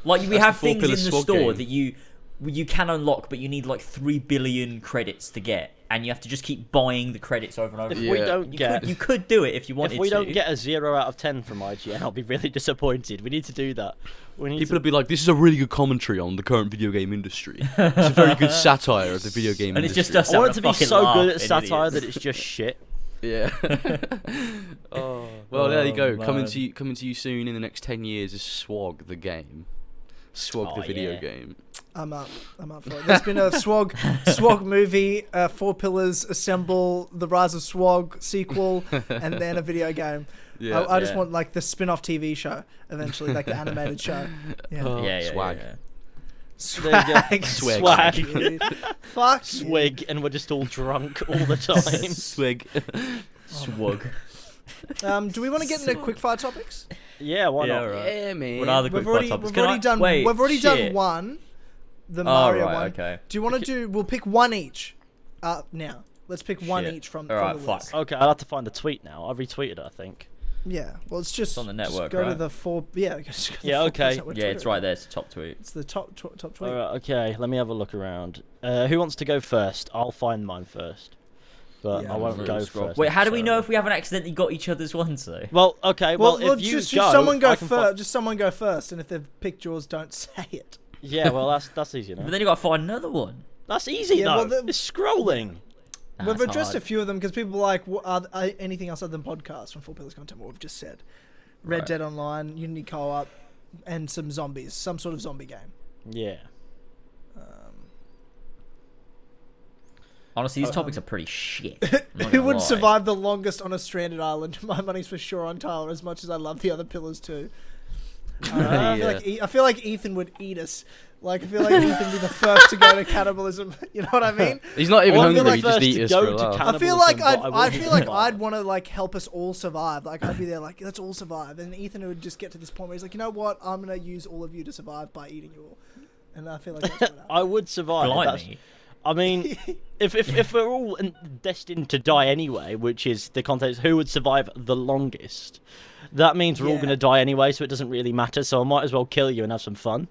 Like we That's have the things in the four-pillar store swag that you can unlock, but you need like 3 billion credits to get, and you have to just keep buying the credits over and over. If Yeah. we don't You get. could, you could do it if you wanted to. If we don't get a 0 out of 10 from IGN, I'll be really disappointed. We need to do that. We need People to... will be like, "This is a really good commentary on the current video game industry. It's a very good satire of the video game And it's industry." just us. I want it to be Fucking so laugh, good at idiots. satire that it's just shit. Yeah. Oh, well, there you go. Oh, Coming man. to you soon in the next 10 years is Swag the game. Swag the Oh, video yeah. game. I'm up for it. There's been a Swag movie, 4 Pillars Assemble, The Rise of Swag sequel, and then a video game. Yeah. I just Yeah. want like the spin-off TV show eventually, like the animated show. Yeah. Oh, Yeah. swag. There you Swag. go. Swag. Dude. Fuck. you. Swig, and we're just all drunk all the time. Swag. Swag. Do we want to get into quickfire topics? Yeah, why Yeah, not? right. Yeah, man. What are the We've quick already, topics? we've Can already I- done. wait, We've already done shit. one, the Oh, Mario right, one. okay. Do you want to do? We'll pick one each. Now, let's pick one Shit. each from Alright, the fuck. list. Okay, I'll have to find the tweet now. I retweeted it, I think. Yeah. Well, it's just on the just network, go to right? the 4. Yeah. Just go to the Yeah, 4 okay. Network Yeah, it's Twitter right account. there. It's the top tweet. It's the top tweet. Alright, okay, let me have a look around. Who wants to go first? I'll find mine first. But Yeah, I won't go Scroll. first. Wait, how do we know necessarily. if we haven't accidentally got each other's ones though? Well, okay, well, if you just go, someone go I can first. Just someone go first, and if they've picked yours, don't say it. Yeah, well, that's easy But enough. then you got to find another one. That's easy, Yeah, though. well, It's scrolling. We've That's addressed hard. a few of them because people are like, anything else other than podcasts from 4 Pillars content, what we've just said. Red Right. Dead Online, Unity Co-op, and some zombies. Some sort of zombie game. Yeah. Honestly, these topics are pretty shit. I'm not Who gonna would lie. survive the longest on a stranded island? My money's for sure on Tyler, as much as I love the other pillars too. I feel like Ethan would eat us. Like, I feel like Ethan would be the first to go to cannibalism. You know what I mean? He's not even Well, I feel hungry, like he just first eat to us go for a to laugh. I feel like Cannibalism, but I I feel like wouldn't I'd want to like help us all survive. Like, I'd be there like, let's all survive. And Ethan would just get to this point where he's like, you know what? I'm gonna use all of you to survive by eating you all. And I feel like that's what happened. I would survive. That's- Blimey. I mean, if we're all destined to die anyway, which is the context, who would survive the longest? That means we're all Yeah. going to die anyway, so it doesn't really matter. So I might as well kill you and have some fun.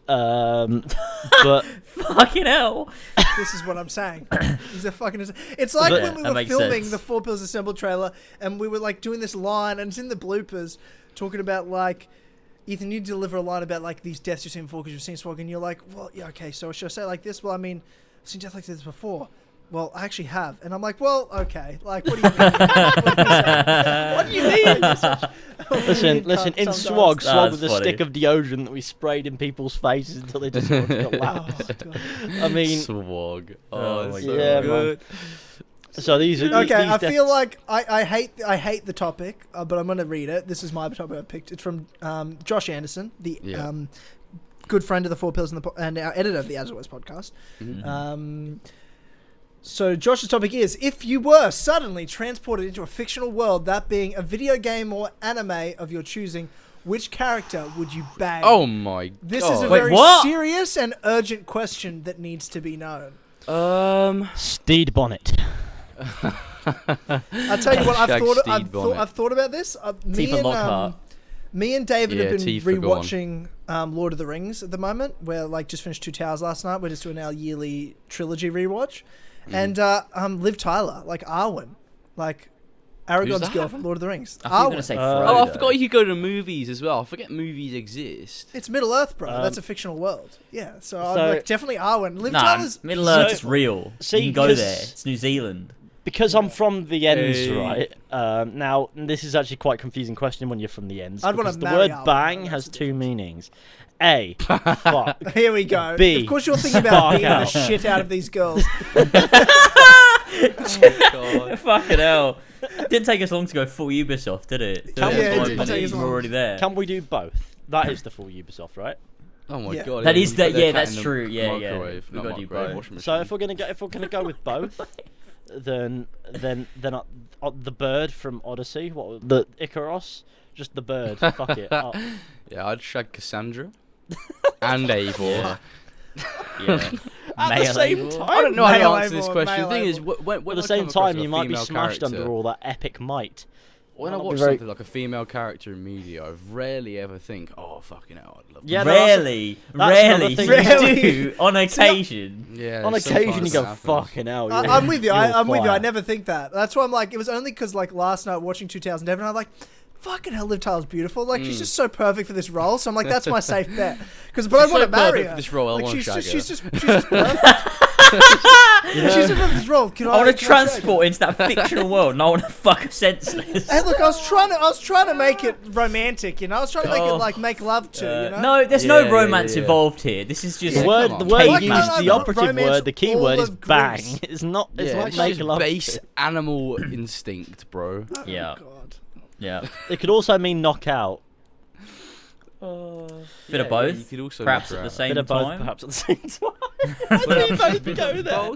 But Fucking hell. This is what I'm saying. He's a fucking. It's like But- when we that were makes filming sense. the 4 Pills Assemble trailer, and we were like doing this line, and it's in the bloopers, talking about like, Ethan, you deliver a line about like these deaths you've seen before because you've seen Swag, and you're like, well, yeah, okay, so should I say it like this? Well, I mean, I've seen death like this before. Well, I actually have, and I'm like, well, okay, like, what do you mean? What do you mean? You're such a listen, weird cunt in sometimes. Swag That's with a funny. stick of deodorant that we sprayed in people's faces until they just wanted to Oh, laugh. God. I mean, Swag. Oh Oh, my it's God. so Yeah, good. so these are Okay, these I feel deaths- like I hate the topic, but I'm gonna read it. This is my topic I picked. It's from Josh Anderson, the Yeah. good friend of the 4 Pills and our editor of the As Always podcast. Mhm. So Josh's topic is: if you were suddenly transported into a fictional world, that being a video game or anime of your choosing, which character would you bang? Oh my god. This is a Wait, very what? serious and urgent question that needs to be known. Steed Bonnet. I'll tell you what, Hashtag Steve Bonnet. I've thought about this. Lockhart. Me and David Yeah, have been Tifa, go on. rewatching Lord of the Rings at the moment. We're like just finished Two Towers last night. We're just doing our yearly trilogy rewatch. Mm-hmm. And Liv Tyler, like Arwen, like Aragorn's that? girl from Lord of the Rings. I thought you were Arwen. gonna say Oh, Frodo. Oh, I forgot you could go to movies as well. I forget movies exist. It's Middle Earth, bro. That's a Um, fictional world. Yeah, so I'm so- like definitely Arwen. Liv Nah, Tyler's Middle Earth is So- real. See, you can go because- there. It's New Zealand. Because I'm from the ends, Hey. right? Now, this is actually quite a confusing question when you're from the ends. I'd wanna because the marry word Arwen, bang though, has that's the two meanings. A, fuck. Here we go. B, Of course, you're thinking about fuck beating the out. shit out of these girls. God. Fucking hell. Didn't take us long to go full Ubisoft, did it? Can we- Yeah, it didn't take us We're long. already there. Can we do both? That is the full Ubisoft, right? Oh my Yeah. god. That yeah, is when that- you put their yeah, cat that's in the true, yeah, yeah. microwave, We not gotta do microwave, both. washing So machine. if we're gonna go with both, than the bird from Odyssey. What the Icaros? Just the bird. Fuck it. Yeah, I'd shag Cassandra and Eivor. Yeah. At the same time, I don't know how to Male answer this Eivor, question. male The thing is, Eivor. when At I the same come across time, a you might be female smashed character- under all that epic might. When I That'd be watch very- something like a female character in media, I rarely ever think, "Oh, fucking hell, I'd love." Yeah, that." no, that's- Rarely, that's another rarely, thing. you Really? do on occasion. Yeah. On occasion, you sometimes go, that happens. "Fucking hell." I'm with you. I'm with you. I fire. never think that. That's why I'm like, it was only because like last night watching 2000 Devon, I'm like, fucking hell, Liv Tyler's beautiful. Like she's just so perfect for this role. So I'm like, that's my safe bet. But I She's want so to marry perfect her. for this role, I Like, wanna she's shag just, her. she's just perfect. She's just perfect for this role. Can I want to can shag her? transport into that fictional world, and I want to fuck her senseless. Hey, look, I was trying to make it romantic, you know. I was trying to make it like make love to, you know. No, there's Yeah, no yeah, romance yeah. involved here. This is just The Yeah, word, come the on. word Why used, can't the I operative romance word, the key all word is of bang. Greece? It's not. It's Yeah, not it's make just love. base animal instinct, bro. Oh, Yeah. God. yeah, It could also mean knockout. bit of both. You could also Perhaps knock her at the out. same Bit of both, time. perhaps at the same time. Bit go of there.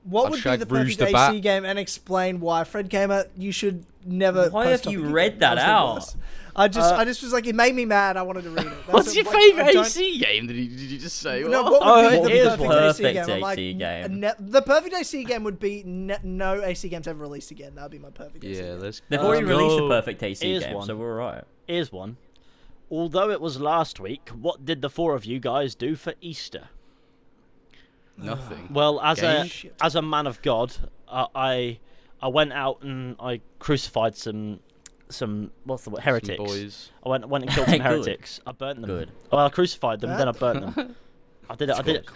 What I'd would be shag the Rouge perfect the AC Bat. game, and explain why? Fred Gamer, you should never. Why post have you topic again. read that was the out? worst. I just was like, it made me mad. I wanted to read it. That's What's your like, I favourite don't- AC game? Did you just say? No, What? what would Oh, be here's the one. perfect AC Perfect game? I'm like, AC game. the perfect AC game would be no AC games ever released again. That would be my perfect AC Yeah, game. let's. They've Um, already released a go. perfect AC Here's game, one. so we're alright. Here's one. Although it was last week, what did the four of you guys do for Easter? Nothing. Well, Games? as a man of God, I went out and I crucified some what's the word, heretics. Some boys. I went and killed some Good. heretics. I burnt them. Good. Well, I crucified them, then I burnt them. I did it.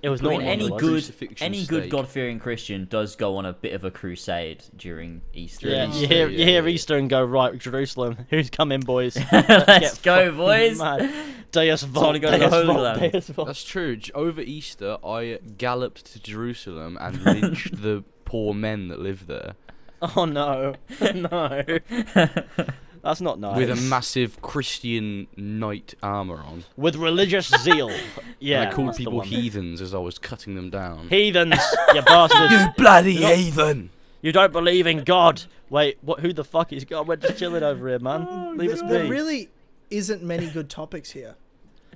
It was I mean, not any one. good, Crucifixion any good steak. God-fearing Christian does go on a bit of a crusade during Easter. Yeah, Easter, you hear yeah. Easter and go, right, Jerusalem, who's coming, boys? Let's Get go, fucking boys. mad. Deus Volt, to go to the Deus Holy Volt, Land. Deus Volt. That's true. Over Easter, I galloped to Jerusalem and lynched the poor men that live there Oh no, no, that's not nice. with a massive Christian knight armor on. With religious zeal. Yeah, And I called that's the people one. heathens as I was cutting them down. Heathens, you bastards. bloody You're not- heathen! You don't believe in God. Wait, what? Who the fuck is God? We're just chilling over here, man. Leave us There be. really isn't many good topics here.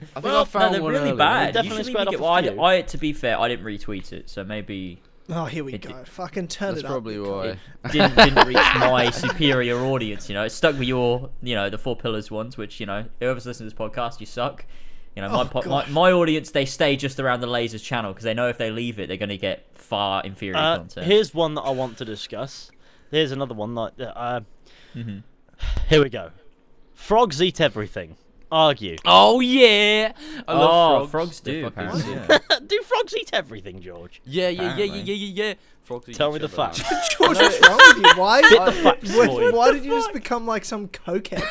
I think Well, I found they're one really earlier. bad. Definitely Usually squared we get, off a well, few. I, to be fair, I didn't retweet it, so maybe Oh, here we It go. Fucking turn That's it up. probably why. didn't reach my superior audience. You know, it stuck with your, the Four Pillars ones, which whoever's listening to this podcast, you suck. You know, Oh, gosh. my audience, they stay just around the Lasers channel because they know if they leave it, they're going to get far inferior content. Here's one that I want to discuss. Here's another one. Mm-hmm. Here we go. Frogs eat everything. Argue. Oh yeah! I love frogs They're do, fucking apparently. sick. Yeah. Do frogs eat everything, George? Yeah. Apparently. Frogs eat Tell me each the other, facts. man. George, what's wrong with you? Why? Bit the facts, why, boy. why did you just become like some cokehead?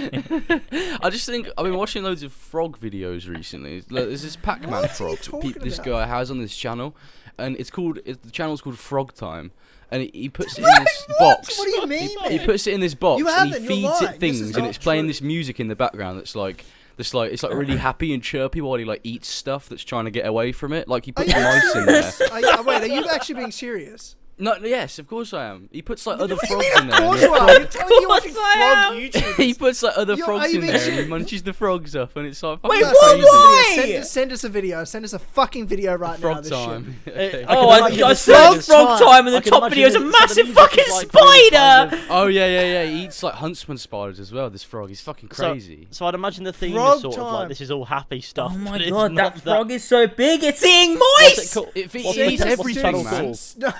I just think I've been watching loads of frog videos recently. Like, there's this Pac-Man What are you frog talking this about? guy has on this channel, and the channel's called Frog Time, and he puts it in this box. What do you mean? He man? puts it in this box You and he haven't, you're feeds lying. it This is things, and not it's playing true. this music in the background it's like really happy and chirpy while he like eats stuff that's trying to get away from it. Like he Are puts you mice in there. serious? Wait, are you actually being serious? No, yes, of course I am. He puts like other What do you frogs mean, in of there. course and you are. You're telling me you're watching I frog am. YouTube. He puts like other Are frogs you in being there and he serious? munches the frogs up and it's like Wait, fucking what? crazy. Why? Send us a video. Send us a fucking video right now. Frog This time. shit. Okay. Oh, I I can imagine saw the frog time. time and I the can top imagine video is a the massive music fucking is like really kind spider! of- Oh yeah. He eats like huntsman spiders as well. This frog, he's fucking crazy. So I'd imagine the theme Frog is sort of time. like this is all happy stuff. Oh my but it's god, not that frog is so big, it's eating What's mice! it called? It What's eats the- what's the everything, channel man. called? No,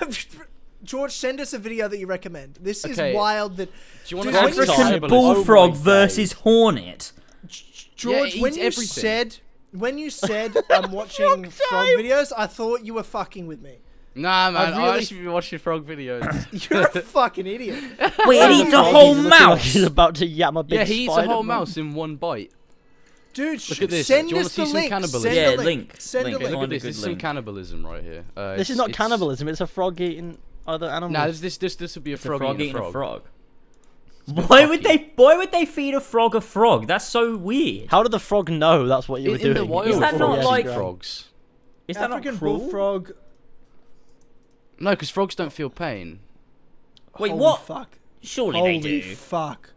George, send us a video that you recommend. This is Okay. wild. That Do you want Dude, to when see you some said African cannibalism? bullfrog Oh my versus hornet. George, it when eats you everything. said I'm watching frog videos, I thought you were fucking with me. Nah, man. I I've really- actually been watching frog videos. You're a fucking idiot. Wait, it eats a Frog whole is looking like mouse! He's about to yam a big Yeah, he eats a spider, whole man. mouse in one bite. Dude, Look at this. send Do you wanna us see the some link. cannibalism? Send Yeah, a link. link. Send Link. a link. Look Find at a this. good This is some link. cannibalism right here. This is not cannibalism. It's a frog eating other animals. Nah, this would be a It's a frog frog eating eating a frog. Why would they feed a frog? That's so weird. How did the frog know that's what you were In doing? the wild, Is that not frogs like- eat frogs? Is that not African cruel? bullfrog. No, because frogs don't feel pain. Wait, Holy what? Fuck. Surely Holy they do. fuck.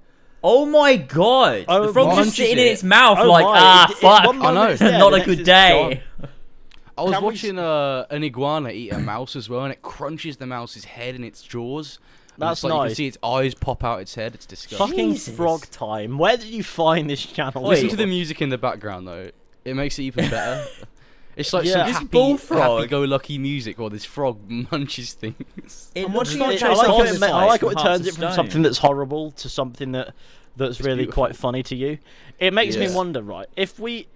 Oh my god! Oh, The frog's what? just sitting in its mouth Oh like, my, fuck, one moment I know. it's there, not the a next good it's day. gone. I was Can we watching an iguana eat a mouse as well, and it crunches the mouse's head in its jaws. And That's it's like You nice. can see its eyes pop out its head. It's disgusting. Fucking Jesus. frog time. Where did you find this channel? Wait. Listen to the music in the background though. It makes it even better. It's like Yeah. some This happy, bullfrog- happy-go-lucky music while this frog munches things. It I'm looks watching like it- I Chase like, Arthur's it, I Lights like from what it Hearts turns of it from Stone. something that's horrible to something that's really beautiful. quite funny to you. It makes me Yeah. wonder, right? If we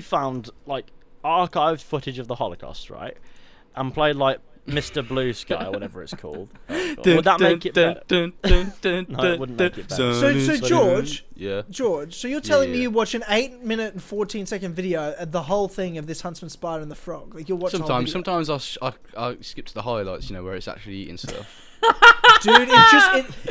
found like archived footage of the Holocaust, right, and played like Mr. Blue Sky or whatever it's called, would that make it better? No, it wouldn't make it better. So George, Yeah. George, so you're telling me yeah. you watch an 8-minute and 14-second video of the whole thing of this huntsman spider and the frog? Like you'll watch the whole video. Sometimes I skip to the highlights, where it's actually eating stuff. Dude,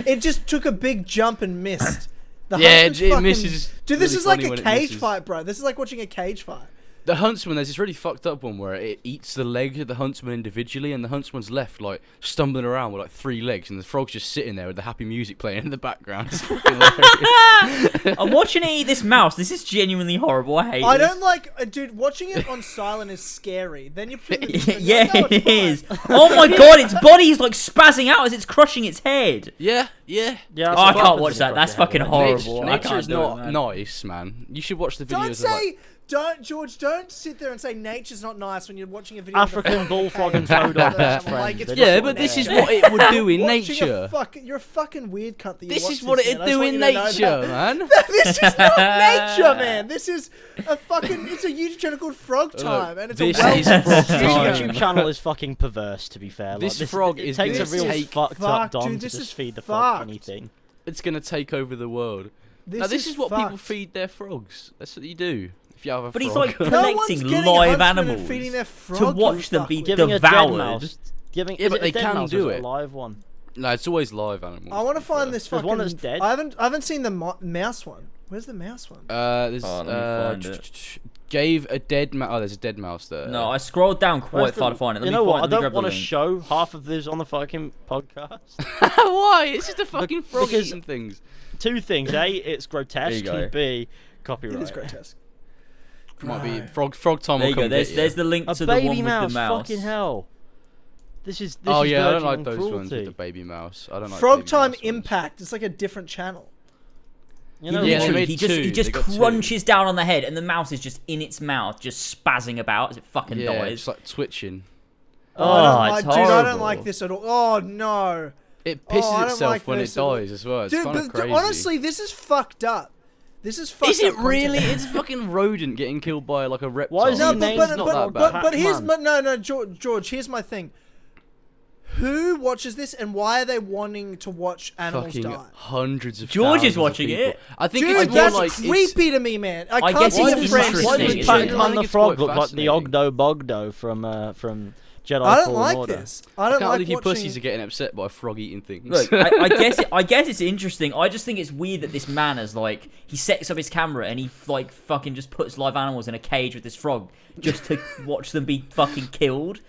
it just took a big jump and missed. The Yeah, huntsman's it fucking- misses Dude, this really is like funny a when it cage misses. fight, bro. This is like watching a cage fight. The huntsman, there's this really fucked up one where it eats the legs of the huntsman individually, and the huntsman's left like stumbling around with like 3 legs, and the frog's just sitting there with the happy music playing in the background. It's fucking hilarious. I'm watching it eat this mouse. This is genuinely horrible. I hate I this. don't like, dude. Watching it on silent is scary. Then you put it. Yeah, no, it it's is. fine. Oh my god, its body is like spazzing out as it's crushing its head. Yeah. Yeah, Oh, that's I what can't happens watch when that. you That's crush fucking your head. horrible. I Nature can't is do it, not man. nice, man. You should watch the videos. Don't of, say. Don't, George. Don't sit there and say nature's not nice when you're watching a video. African bullfrog and toad are best friends. It's They're Yeah, just but not this is there. what it would do in Watching nature. you're a fucking weird cunt. That you This watch is what this, it'd man. I just do want in you to know nature, that. man. This is not nature, man. This is a fucking. It's a YouTube channel called Frog Time, and it's this a well is Frog This Time. YouTube channel is fucking perverse, to be fair. Like, This frog it is takes a gonna real take- fucked up Fuck, Don dude, to this just is feed the frog fucked. anything. It's gonna take over the world. Now, this is what people feed their frogs. That's what you do if you have a But he's frog. like No one's collecting getting live huntsmen and animals feeding their to frog, you watch them be fuckwit. Giving a dead devoured. mouse. Giving, Yeah, is but it a they dead can mouse or do is it. a live one. No, it's always live animals. I want to be find fair. this There's fucking. one that's dead. I haven't seen the mouse one. Where's the mouse one? There's Oh, let me find it. gave a dead mouse. Oh, there's a dead mouse there. No, I scrolled down quite Where's far the- to find it. Let You me know what? I let me don't grab the want to link. show half of this on the fucking podcast. Why? It's just a fucking frog because- eating things. 2 things: A, it's grotesque, There you go. and B, copyright. It is grotesque. Might be Right. frog time. There will you go. come There's get there's you. the link A to the baby one mouse, with the mouse. fucking hell. This is Oh yeah, I don't verging like on those ones cruelty. with the baby mouse. I don't like Frog baby Time mouse ones. Impact. It's like a different channel. You know He Yeah, they what? literally, made he just two. he just They got two. crunches down on the head, and the mouse is just in its mouth, just spazzing about as it fucking Yeah, dies. it's like twitching. Oh, I it's don't, dude, I don't horrible. like this at all. Oh no. It Oh, I pisses don't itself like when it this at all. dies as well. It's Dude, kind of but crazy. honestly, this is fucked up. This is fucked is it up really? content. It's a fucking rodent getting killed by like a reptile. Why is No, he but name's but not but, that but, bad. but here's Pac-Man. no George. Here's my thing. Who watches this, and why are they wanting to watch animals fucking die? hundreds of George is thousands of watching people. it. I think Dude, it's more that's like it's, creepy to me, man. I I can't guess see it's your interesting. friends. Why Interesting. does It's Pac-Man I the think it's Frog quite look like the fascinating. Ogdo Bogdo from Jedi I don't Fallen like Order? this. I I don't can't like believe you watching. pussies are getting upset by frog eating things. Look, I guess it's interesting. I just think it's weird that this man is like he sets up his camera and he like fucking just puts live animals in a cage with this frog just to watch them be fucking killed.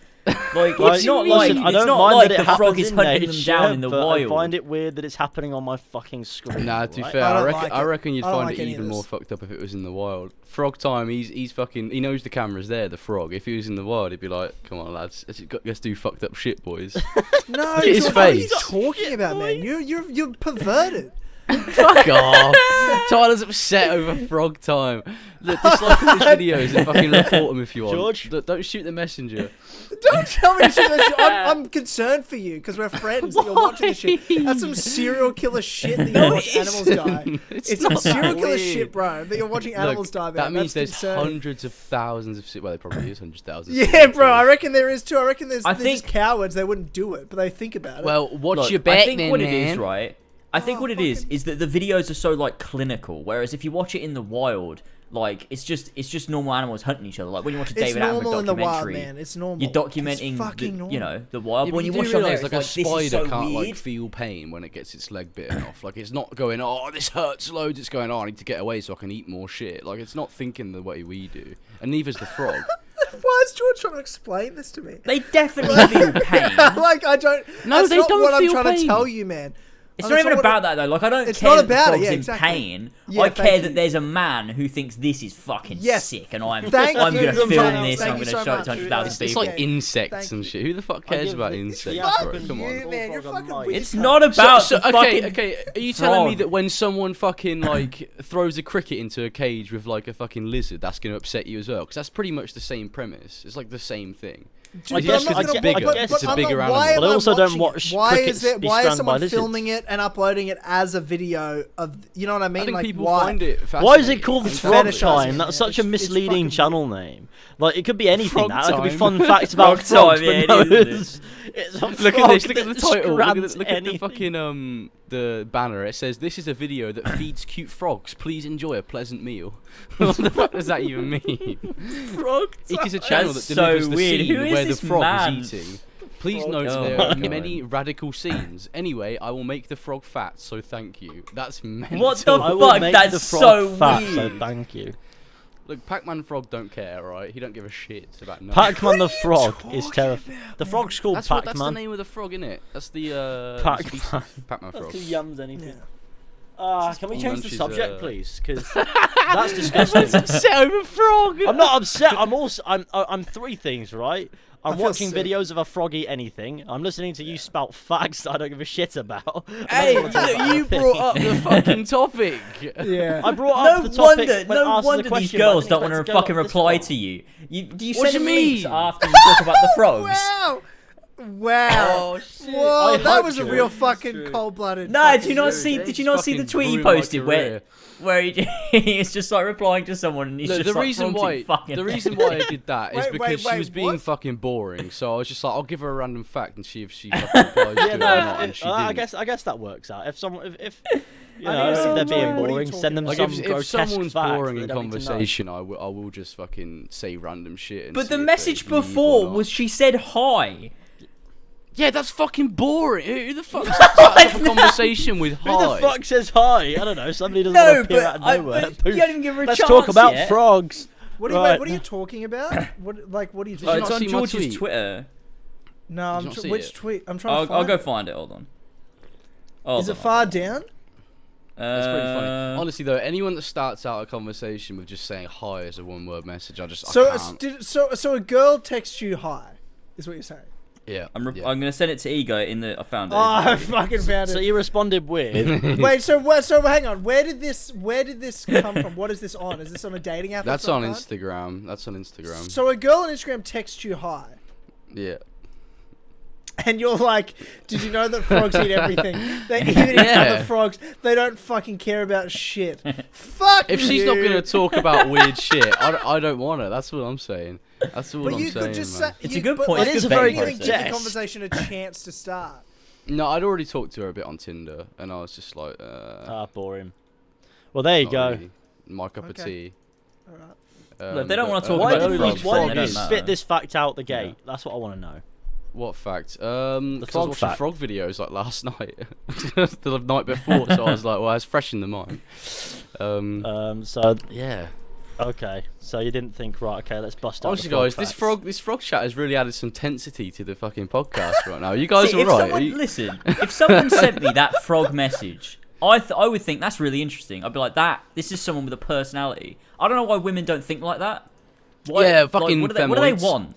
Like it's not like listen, I it's don't not mind like that it the frog happens is in hunting them nature, down in the but wild. I find it weird that it's happening on my fucking screen. Nah, to be right? fair, I I don't reckon, like I it. reckon you'd I don't find like it any of even more this. fucked up if it was in the wild. Frog Time, he's fucking, he knows the camera's there, the frog. If he was in the wild, he'd be like, come on lads, let's do fucked up shit, boys. No, Look at his George, what are you face. talking about, man? You're perverted. Fuck off. Tyler's upset over Frog Time. Look, dislike all his videos and fucking report them if you want. George? Look, don't shoot the messenger. Don't tell me to shoot that shit. I'm concerned for you because we're friends that you're watching this shit. That's some serial killer shit that you watch animals die. It's some not serial that killer weird. shit, bro. That you're watching animals Look, die. Man. that means That's there's concerning. hundreds of thousands of well, there probably is hundreds of thousands. Yeah, bro. I reckon there is too. I reckon they're I just think- cowards. They wouldn't do it, but they think about it. Well, what's Look, your bet I think then, what man? it is, right? I think Oh, what it is that the videos are so like clinical, whereas if you watch it in the wild, Like it's just normal animals hunting each other. Like when you watch a It's David Attenborough normal in the wild, documentary, man. It's normal. you're documenting It's fucking normal. the wild. Yeah, But when you do watch it on there, realise, it's like a this is spider so can't weird. like feel pain when it gets its leg bitten off. Like it's not going, oh, this hurts loads. It's going, oh, I need to get away so I can eat more shit. Like it's not thinking the way we do, and neither's the frog. Why is George trying to explain this to me? They definitely feel pain. Like I don't. No, that's they not don't what I'm feel trying to pain. tell you, man. It's That's not even what about that though. Like I don't It's care not that the about it, frog's yeah, in exactly. pain. Yeah, I thank care you. that there's a man who thinks this is fucking Yes. sick, and I'm Thank I'm you, gonna film James. this. Thank I'm you gonna so show it much. to 100,000 It's people. like insects Thank and you. shit. Who the fuck cares give about it- insects, yeah, bro? fucking Come on. You, man, you're Frog fucking on weird. It's not about the fucking. Okay. Are you telling me frog. that when someone fucking like throws a cricket into a cage with like a fucking lizard, that's gonna upset you as well? Because that's pretty much the same premise. It's like the same thing. Dude, guess but I'm 'cause not it's gonna- bigger. but It's a I'm bigger not- animal. why am But I I also don't watching watch it? Why crickets is it? be Why is strung by someone lizards. filming it and uploading it as a video of? You know what I mean? I think like, people why? find it fascinating. Why is it called It's Frog fetishizing Time? it, That's man. such a It's misleading fucking channel name. Like it could be anything. Frog That could be Time. fun facts about Frog frogs, Time, but yeah, no, it is, it's a Look frog at this! Look at the that title! Look at scrams the anything. fucking the banner. It says, "This is a video that feeds cute frogs. Please enjoy a pleasant meal." What the fuck does that even mean? Frog It is a channel that That's so delivers the weird. scene Who is where the this frog man? is eating. Please Frog note time. there Oh are my many radical scenes. Anyway, I will make the frog fat, so thank you. That's mental. What the I will fuck? make That's the frog so fat, so weird. thank you. Look, Pac-Man Frog don't care, right? He don't give a shit about nothing. Pac-Man the frog is terrifying. The frog's called That's the Pac-Man. name of the frog, innit? That's the Pac-Man. species. Pac-Man That's frog. who yums anything. Yeah. Can we He change the munches, subject, please? Because that's disgusting. Set over frog. I'm not upset. I'm three things, right? I'm I feel watching sick. videos of a frog eat anything. I'm listening to you spout facts that I don't give a shit about. Hey, And then I you brought up the fucking topic. Yeah. I brought up No the topic wonder, when no asked the wonder these question, but I girls didn't don't want expect to to go fucking up this reply far. to you. Do you What send do them you links mean? after you talk about the frogs? Wow. Wow. Oh, shit. Whoa, I that hope was a so. real It's fucking true. cold-blooded. No, fucking did you not dude. see? They Did you not see the fucking tweet he ruined my posted career. where he's just like replying to someone and he's No, just the like, reason "Frogs why eat fucking the reason why I did that is Wait, because wait, she was being what? fucking boring. So I was just like, I'll give her a random fact and see if she fucking replies to Yeah, it or no. not. And she didn't. I guess that works out. If someone, if you I know, know, if so they're being what are you boring, talking send them about? Like some if grotesque someone's fact boring that in they don't need to know. conversation, I will just fucking say random shit. And But see the if they message leave or before not. was she said hi. Yeah, that's fucking boring. Who the fuck starts up a conversation with Who hi? the fuck says hi? I don't know. Somebody doesn't No, want to appear but out of I- nowhere. but Poof. you don't even give her a Let's chance talk about yet. frogs. What are you, Right. wait, what are you talking about? What are you Did Oh, you it's not on see my George's tweet? Twitter. No, Did I'm you not see which it? tweet? I'm trying to I'll find go it. find it. Hold on. Is it far down? That's pretty funny. Honestly, though, anyone that starts out a conversation with just saying hi as a one-word message, I So, can't. so a girl texts you hi, is what you're saying? Yeah. I'm yeah. gonna send it to Ego in the. I found it. Oh, I fucking found So it. you responded with. Wait, so hang on. Where did this come from? What is this on? Is this on a dating app? of That's some on kind? Instagram. That's on Instagram. So a girl on Instagram texts you hi, Yeah. and you're like, "Did you know that frogs eat everything? They even eat Yeah. other frogs. They don't fucking care about shit. Fuck If she's you. not gonna talk about weird shit, I don't want her. That's what I'm saying. That's what But I'm you saying, could just man. say. It's you- a good but point. like, It is you a very don't good even give the jest. conversation a chance to start. No, I'd already talked to her a bit on Tinder, and I was just like, Boring. Well, there you not go. really my cup of Okay. tea. All right. Look, they don't but, wanna talk Why about did the you, frogs, why then did it you don't spit matter. this fact out the gate? That's what I want to know. What fact? The Because I frog was watching fact. frog videos like last night, the night before, so I was like, well, it's fresh in the mind. So Yeah. okay. So you didn't think, right? Okay, let's bust out. Honestly, the frog guys, facts. this frog chat has really added some tensity to the fucking podcast right now. You guys See, all if right? someone, Are you- listen, if someone sent me that frog message, I would think that's really interesting. I'd be like, this is someone with a personality. I don't know why women don't think like that. Why, Yeah, like, fucking what do they femoids. want?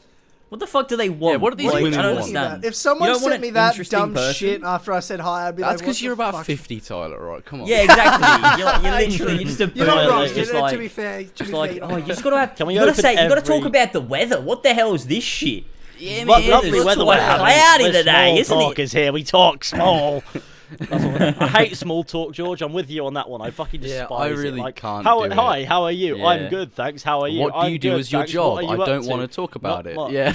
What the fuck do they want? what do these Like, women I don't want? understand. If someone You don't want sent me an that interesting dumb person? shit after I said hi, I'd be That's like, because "What you're the about fuck?" 50, Tyler. Right? Come on. Yeah, exactly. You're literally you're just a You're not boomer wrong. that's just like, To be fair, just like, oh, you just gotta have. Can we you gotta open say, you gotta talk every- about the weather. What the hell is this shit? Yeah, What man, lovely it's weather quite we're having. cloudy The today, small isn't talk it? is here. We talk small. I hate small talk, George. I'm with you on that one. I fucking despise I it. really Like, can't how, do it. Hi, how are you? Yeah. I'm good, thanks. How are you? What do you I'm do good, as your thanks. job? What are I you up don't to? want to talk about it. much. Yeah.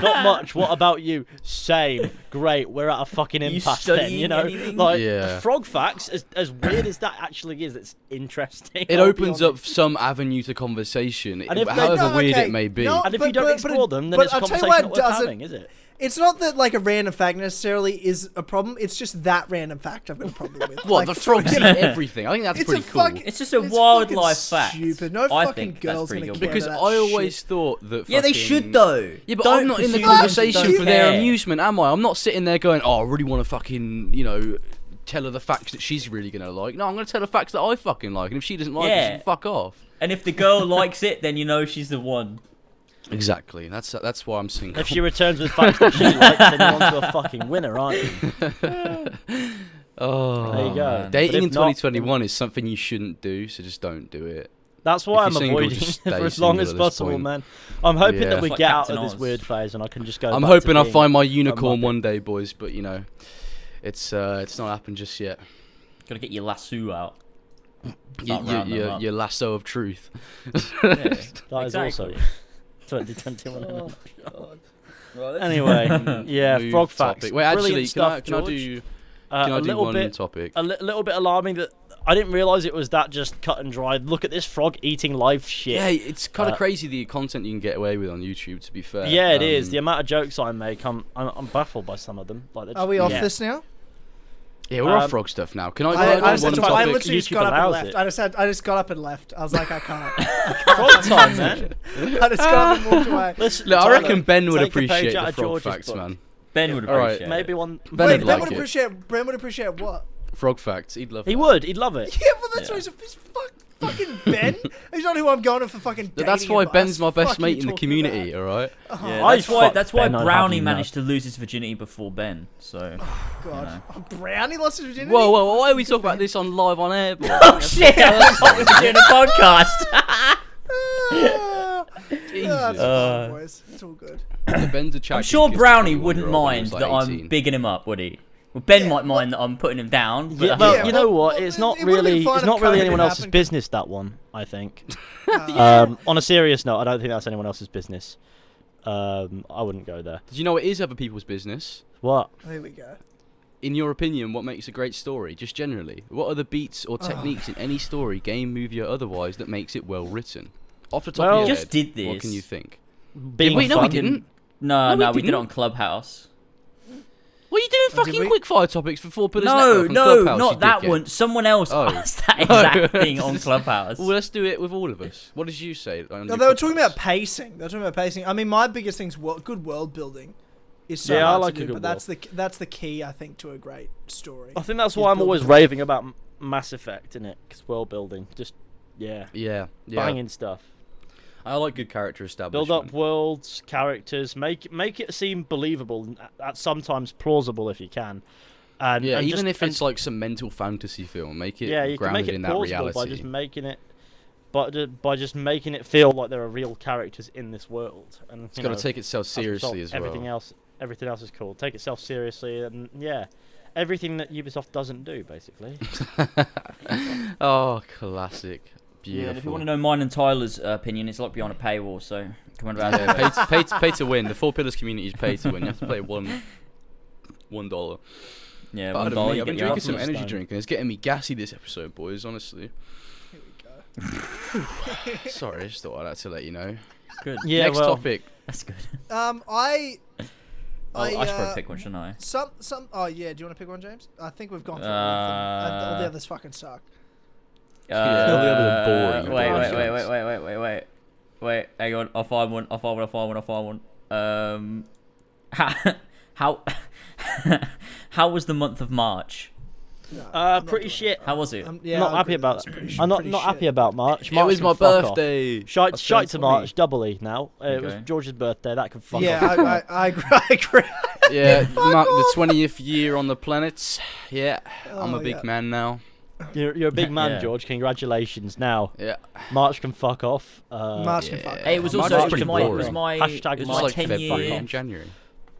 Not much. What about you? Same. Great. We're at a fucking Are you impasse then, studying you know? anything? Like, Yeah. frog facts, as weird as that actually is, it's interesting. It I'll be opens up honest. some avenue to conversation, And if they- however No, weird okay, it may be. no. And if But- you don't but- explore them, then but it's a I'll tell you conversation what not worth doesn't- having, is it? It's not that like a random fact necessarily is a problem. It's just that random fact I've got a problem with. What, Like, the frogs you eat know, everything? I think that's It's pretty a cool. fucking- It's just a It's wildlife fucking fact. stupid. No I fucking think that's girl's pretty gonna good. care. Because that I shit. always thought that Yeah, they fucking- should though. Yeah, but Don't I'm not in the presume conversation don't for their care. amusement, am I? I'm not sitting there going, oh, I really want to fucking, you know, tell her the facts that she's really going to like. No, I'm going to tell her facts that I fucking like. And if she doesn't like it, she Yeah. can fuck off. And if the girl likes it, then you know she's the one. Exactly. That's why I'm single. If she returns with facts that she likes, then you're onto a fucking winner, aren't you? Oh, There you go. man. But dating if in not, 2021 is something you shouldn't do, so just don't do it. That's why If I'm you're single, avoiding just it for stay as long single as at this possible, point. man. I'm hoping Yeah. that we Like get out Captain of this Oz. weird phase and I can just go. I'm back hoping to I being find my a unicorn muppet. one day, boys, but you know, it's not happened just yet. Gotta get your lasso out. Start Your, rounding them up. your lasso of truth. Yeah, That is exactly. also 2021. Right, Anyway, yeah, Move frog topic. facts. Wait, actually, Brilliant can I stuff, can I George. do A can I do little one bit, topic? a little bit alarming that I didn't realize it was that just cut and dry. Look at this frog eating live shit. Yeah, it's kind of Uh, crazy the content you can get away with on YouTube. To be fair. Yeah, it is. The amount of jokes I make, I'm baffled by some of them. Like, they're Are we just- off yeah. this now? Yeah, we're off Um, frog stuff now. Can I? I, do I, just, one that's I why topic? literally just YouTube got up and allows left. it. I just got up and left. I was like, I can't. Frog time, man. I just got up and walked away. Listen, Look, I Tyler, reckon Ben would take a page appreciate out the of frog George's facts, book. man. Ben would All right. appreciate Maybe it. one. Ben Wait, would Ben like would it. appreciate. Ben would appreciate what? Frog facts. He'd love. He that. would. He'd love it. Yeah, well, that's Yeah. why he's fucking Ben. He's not who I'm going to for fucking. But that's dating why advice. Ben's my best Fuck you mate in the talking community. about? All right. Oh, Yeah, I that's why. fucked That's why Ben, I'd have Brownie you know. managed to lose his virginity before Ben. So. God. Brownie lost his virginity. Whoa, whoa! Why are we talking about this on live on air? boy? Oh shit! I thought we were doing a podcast. Ah, Jesus. that's fine, boys. It's all good. So Ben's a chap I'm who sure kissed a Brownie 21-year-old wouldn't when he mind was, like, that I'm 18. bigging him up, would he? Well, Ben Yeah, might mind that I'm putting him down. But Yeah, well, Yeah, you know well, what? It's not it would've been really. fine It's if not really COVID anyone didn't else's happen. business. That one, I think. Yeah. On a serious note, I don't think that's anyone else's business. I wouldn't go there. Did you know it is other people's business? What? There we go. In your opinion, what makes a great story? Just generally, what are the beats or techniques in any story, game, movie, or otherwise that makes it well written? Off the top Well, of your just head, did this. what can you think? Being Wait, no, we fun. didn't. No, No, we we did it didn't. on Clubhouse. What are you doing? Oh, did Fucking we? quickfire topics for 4 Pillars No, Network on no, Clubhouse, you not that dickhead. one. Someone else Oh. asked that exact thing on Clubhouse. Well, let's do it with all of us. What did you say? No, they were talking about pacing. They were talking about pacing. I mean, my biggest thing's good world building. Is so Yeah, I hard like to a do, good but that's the key, I think, to a great story. I think that's is why I'm building always it. raving about Mass Effect in it, because world building, just Yeah, banging stuff. I like good character establishment. Build up worlds, characters, make it seem believable, and at sometimes plausible if you can. And Yeah, and even just- if it's like some mental fantasy film, make it yeah, you can grounded make it in that plausible reality. by just making it, by just making it feel like there are real characters in this world. And It's got to take itself as a result, seriously as well. Everything else is cool. Take itself seriously, and yeah, everything that Ubisoft doesn't do, basically. Oh, classic. Yeah, Beautiful. and if you want to know mine and Tyler's opinion, it's like behind a paywall, so come on around. Yeah, pay to win. The 4 Pillars community is pay to win. You have to pay $1. Yeah, But I $1, don't know, you I've been get your drinking some alpha. energy Stone. drink and it's getting me gassy this episode, boys, honestly. Here we go. Sorry, I just thought I'd have to let you know. Good. Yeah, Next well, topic. That's good. I I should probably pick one, shouldn't I? some. Oh yeah, do you want to pick one, James? I think we've gone through all of them. All the others fucking suck. Yeah, all the others are boring. Wait, hang on. I'll find one. How was the month of March? No, I'm not pretty doing shit. it. How was it? Yeah, Not I happy agree, about that's that. pretty I'm not pretty happy shit. about March. It was can my fuck off. birthday. Shite I to turned March, doubly now. It was Okay. George's birthday. That can fuck Yeah, off. I agree. I agree. Yeah, mark the off. 20th year on the planet. Yeah, I'm a Oh, big yeah. man now. You're a big man, Yeah. George. Congratulations. Now, Yeah. March can fuck off. March can yeah. fuck. Hey, it was March also is it was pretty my boring. Hashtag it was It's my like 10 February year and January.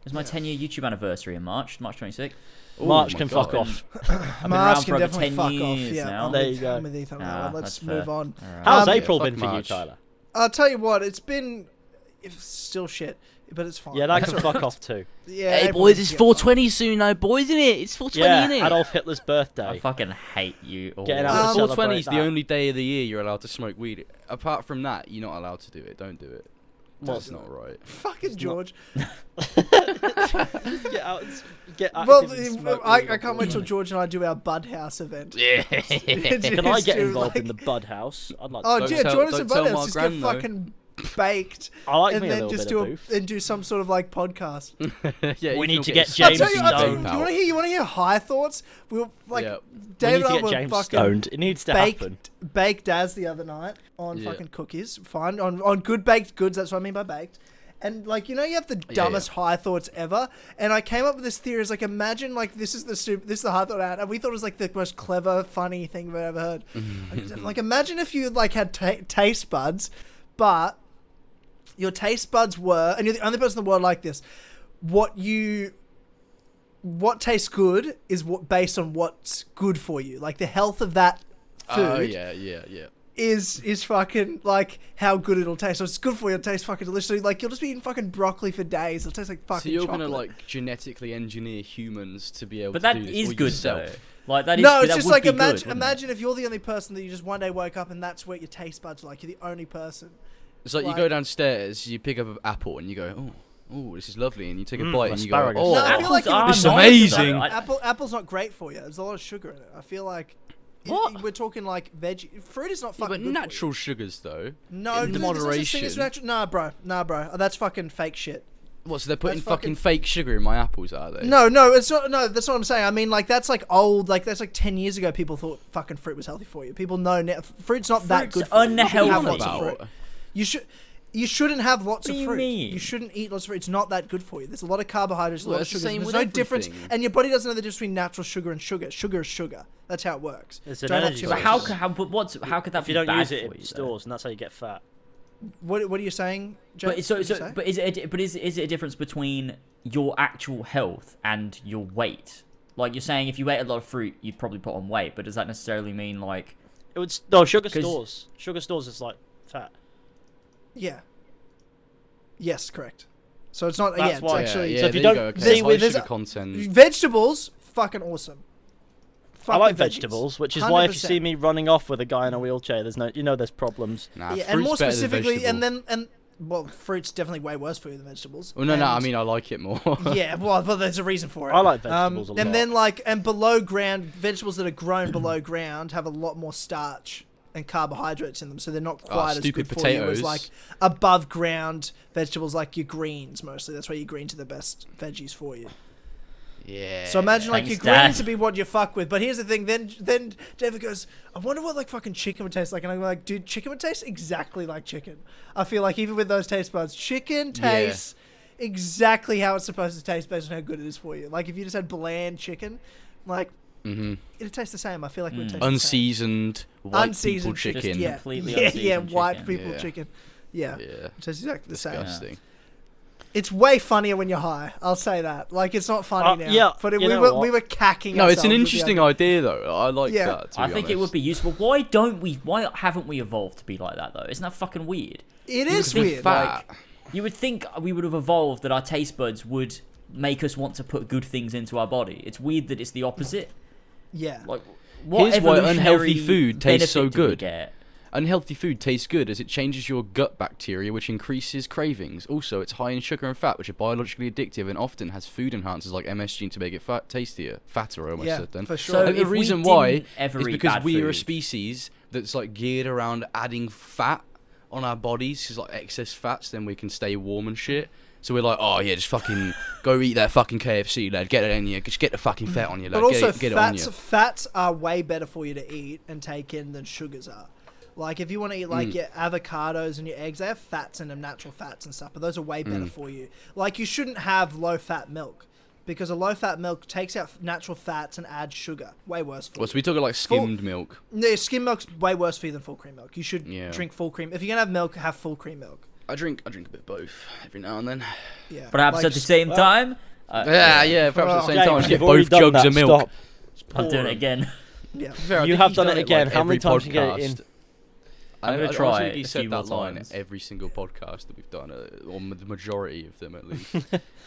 It was my 10-year YouTube anniversary in March 26th. Oh March my can God. fuck off. I've been March around can for over definitely 10 fuck off. years Yeah, now. There you go. I'm with Ethan on that Ah, one. Let's that's move fair. on. Alright. How's Yeah, April fuck been for you, March. Tyler? I'll tell you what, it's still shit, but it's fine. Yeah, that It's can alright. fuck off too. Yeah, Hey April boys, needs it's to get fucked. 420 soon though, boys, isn't it? It's 420, Yeah, innit? Adolf Hitler's I birthday. fucking hate you all. Getting out to 420 is celebrate the that. only day of the year you're allowed to smoke weed. Apart from that, you're not allowed to do it. Don't do it. What's That's not right. Fucking George. Get out, get Well, active and smoke I weed. can't wait till George and I do our Bud House event. Yeah. Can I get involved in like- the Bud House? I'd like. Oh, to. Don't yeah, tell- join us don't at tell Bud my House. Just gran, get though. fucking baked. I like And me a then little just bit of booth. and do some sort of like podcast. Yeah, We you need can to get get James James I'll tell you, stoned. you want to hear high thoughts? We'll like Yeah. We David need to and I get were James fucking stoned. It needs to happen. baked Daz the other night on Yeah. fucking cookies. Fine on good baked goods. That's what I mean by baked. And like you have the dumbest high thoughts ever. And I came up with this theory. Is like imagine like this is the high thought I had, and we thought it was like the most clever, funny thing we've ever heard. Like imagine if you like had taste buds, but your taste buds were, and you're the only person in the world like this. What tastes good is what based on what's good for you. Like the health of that food Oh, yeah. is fucking like how good it'll taste. So it's good for you. It'll taste fucking delicious. So, like you'll just be eating fucking broccoli for days. It'll taste like fucking So you're chocolate. gonna like genetically engineer humans to be able But to that do this is or good yourself. though. Like that is. No, it's that just would like be good, imagine wouldn't it? imagine if you're the only person that you just one day woke up and that's what your taste buds are like. You're the only person. It's like you Like- go downstairs, you pick up an apple, and you go, oh, this is lovely, and you take a bite, and you go, asparagus. oh, No, I feel like Apples are this is nice, amazing. though. Apple's not great for you. There's a lot of sugar in it. I feel like What? we're talking like veggie fruit is not Yeah, fucking but good for you. natural sugars though. No, in there's no such thing as moderation. natural. Nah, bro. Oh, that's fucking fake shit. What? So they're putting That's fucking fucking- fake sugar in my apples, are they? No, it's not. No, that's not what I'm saying. I mean, like that's like old. Like that's like 10 years ago. People thought fucking fruit was healthy for you. People know now. Fruit's not that Fruit's good. For you. You shouldn't have unhealthy. lots of fruit. About? You shouldn't have lots What of do you fruit. mean? You shouldn't eat lots of fruit. It's not that good for you. There's a lot of carbohydrates, a Well, lot of it's the sugars. same There's with no difference, everything. and your body doesn't know the difference between natural sugar and sugar. Sugar is sugar. That's how it works. It's an Don't have energy too But much. source. how could that If be you don't bad use it, for it you, though? stores, and that's how you get fat. What are you saying, James? But so, What did you say? but is it a difference between your actual health and your weight? Like you're saying, if you ate a lot of fruit, you'd probably put on weight. But does that necessarily mean like? It would no sugar 'Cause- stores. Sugar stores is like fat. Yeah. Yes, correct. So it's not. That's yeah, it's why- actually yeah, so if you there don't- go. Okay, See, high there's sugar a- content. vegetables. Fucking awesome. I like Fucking veggies. vegetables, which is why if you 100%. see me running off with a guy in a wheelchair, there's problems. Nah, Yeah, and more fruit's better than specifically, and vegetable. then well, fruit's definitely way worse for you than vegetables. Well, no, I And- mean I like it more. yeah, well, there's a reason for it. I like vegetables a lot. And then and below ground, vegetables that are grown below ground have a lot more starch and carbohydrates in them, so they're not quite as stupid good for you as potatoes. like above ground vegetables, like your greens mostly. That's why your greens are the best veggies for you. Yeah. So imagine like Thanks, your greens Dad. to be what you fuck with. But here's the thing. Then David goes, I wonder what like fucking chicken would taste like. And I'm like, dude, chicken would taste exactly like chicken. I feel like even with those taste buds, chicken tastes exactly how it's supposed to taste based on how good it is for you. Like if you just had bland chicken, like it'd taste the same. I feel like it would taste the same. unseasoned white Unseasoned people chicken. Yeah, Completely yeah, unseasoned white chicken. people Yeah. chicken. Yeah, Yeah. it tastes exactly the same. Disgusting. It's way funnier when you're high. I'll say that. Like it's not funny now. yeah, but you we know were what? we were cacking. No, it's an ourselves with the interesting other- idea though. I like Yeah. that. To I be think it would honest. be useful. Why haven't we evolved to be like that though? Isn't that fucking weird? It is Because we're weird. fat. You would think we would have evolved that our taste buds would make us want to put good things into our body. It's weird that it's the opposite. Yeah. Like, what Here's why evolutionary unhealthy food tastes so benefit did we good. get? Unhealthy food tastes good as it changes your gut bacteria, which increases cravings. Also, it's high in sugar and fat, which are biologically addictive and often has food enhancers like MSG to make it tastier. Fatter, I almost Yeah, said then. for So sure. And the if we reason why didn't ever is eat because bad we are a food- species that's like geared around adding fat on our bodies, cause like excess fats, then we can stay warm and shit. So we're like, oh yeah, just fucking go eat that fucking KFC, lad. Get it in you. Just get the fucking fat on you, lad. But also, get it on you. fats are way better for you to eat and take in than sugars are. Like if you want to eat like your avocados and your eggs, they have fats in them, natural fats and stuff. But those are way better for you. Like you shouldn't have low-fat milk because a low-fat milk takes out natural fats and adds sugar. Way worse for Well, you. so we talking like skimmed milk. No, skim milk's way worse for you than full cream milk. You should Yeah. drink full cream. If you're gonna have milk, have full cream milk. I drink a bit of both every now and then. Yeah. Perhaps Like, at the same time. Yeah. Perhaps at the same James, time, I just you've get already both done jugs that, of milk. stop. I'm doing it again. Yeah. Fair, I You think have he's done it like, again. How many every times can you get it in? podcast. I'm gonna I try honestly, it he a said few that more line times. every single podcast that we've done, or the majority of them at least.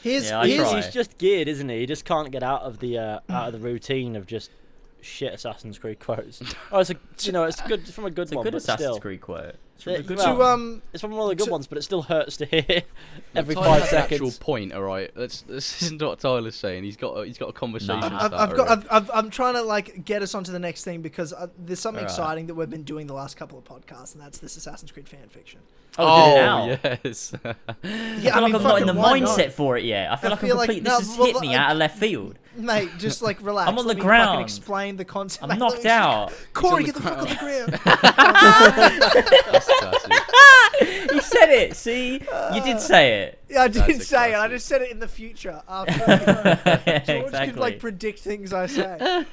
Here's Yeah, I here's try. He's just geared, isn't he? He just can't get out of the routine of just shit Assassin's Creed quotes. Oh, it's it's good from a good It's a one, good but Assassin's still, Creed quote. It's Yeah, a good well, one. it's from one of the good to- ones, but it still hurts to hear every Tyler 5 has the actual seconds. point, all right. This isn't what Tyler's saying. He's got a conversation. Nah. I'm trying to like get us onto the next thing because there's something Alright. exciting that we've been doing the last couple of podcasts, and that's this Assassin's Creed fan fiction. Oh, did it now? yes. Yeah, I feel like I'm not in the why not? mindset for it yet. I feel like I'm complete. no, This has well, hit me like- out of left field. Mate, just like relax. I'm on Let the me fucking ground. explain the concept. I'm Mate, knocked let me- out. Corey, He's get on the the fuck on the ground. That's classic. You said it. See, you did say it. Yeah, I didn't That's a say it. I classic. just said it in the future. After Yeah, George exactly. can like predict things I say.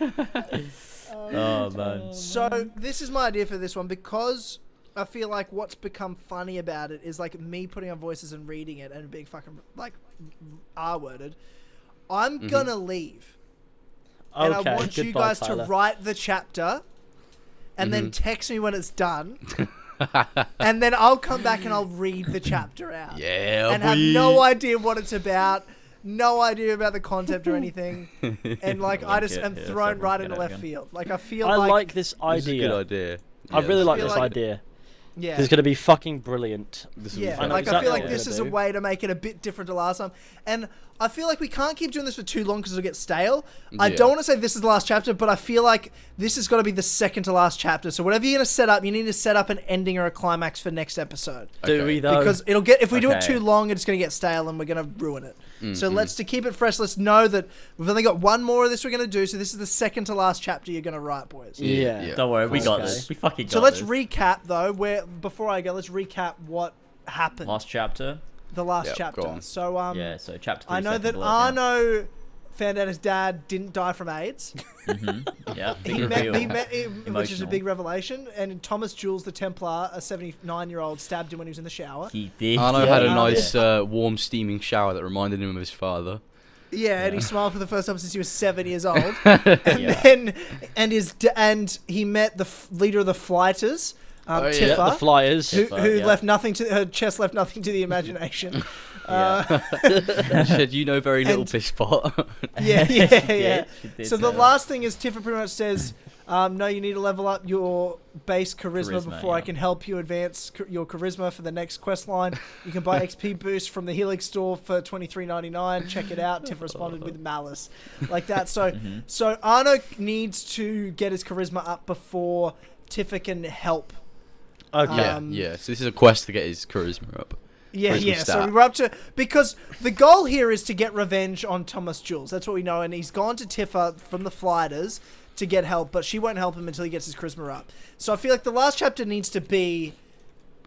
Oh man. So this is my idea for this one because I feel like what's become funny about it is like me putting on voices and reading it and being fucking like R-worded. I'm gonna leave, and I Okay, want you goodbye, guys Tyler. to write the chapter, and then text me when it's done, and then I'll come back and I'll read the chapter out. Yeah, And have no idea what it's about, no idea about the concept or anything, and like I just am Yeah, thrown so right get into it left again. field. Like I feel I like, like this This is a idea. good idea. I really like feel this like- idea. yeah. It's going to be fucking brilliant. This will be Yeah, fun. know like I exactly feel what like we're this gonna is a do. way to make it a bit different to last time, and I feel like we can't keep doing this for too long because it'll get stale. I Yeah. don't want to say this is the last chapter, but I feel like this has got to be the second to last chapter. So whatever you're gonna set up, you need to set up an ending or a climax for next episode. Do Okay. we though? Because it'll get if we do it Okay. too long, it's gonna get stale and we're gonna ruin it. So let's to keep it fresh. Let's know that we've only got one more of this we're gonna do. So this is the second to last chapter you're gonna write, boys. Yeah. Don't worry, we got Okay. this. We fucking got So let's this. recap though. Where before I go, let's recap what happened. Last chapter. The last Yep, chapter. go on. So Yeah, so chapter 3. I know second that blood, yeah. Arno found out his dad didn't die from AIDS. Yeah, big He met, reveal. which is a Emotional. big revelation. And Thomas Jules, the Templar, a 79-year-old, stabbed him when he was in the shower. He did. Arno Yeah. had a nice warm steaming shower that reminded him of his father. Yeah, and he smiled for the first time since he was 7 years old. Yeah. And he met the leader of the Flighters, Oh, yeah. Tifa, The Flyers. who yeah. left nothing to her chest, left nothing to the imagination. He said, "You know very little, And- piss pot." Yeah. She did So say the that. last thing is Tifa pretty much says, no, you need to level up your base charisma Charisma, before I yeah. can help you advance your charisma for the next quest line. You can buy XP boost from the Helix store for $23.99. Check it out. Tifa responded with malice, like that. So so Arno needs to get his charisma up before Tifa can help. Okay. Yeah. So this is a quest to get his charisma up. Yeah, Charisma yeah. So stat. we're up to because the goal here is to get revenge on Thomas Jules. That's what we know, and he's gone to Tifa from the Flighters to get help, but she won't help him until he gets his charisma up. So I feel like the last chapter needs to be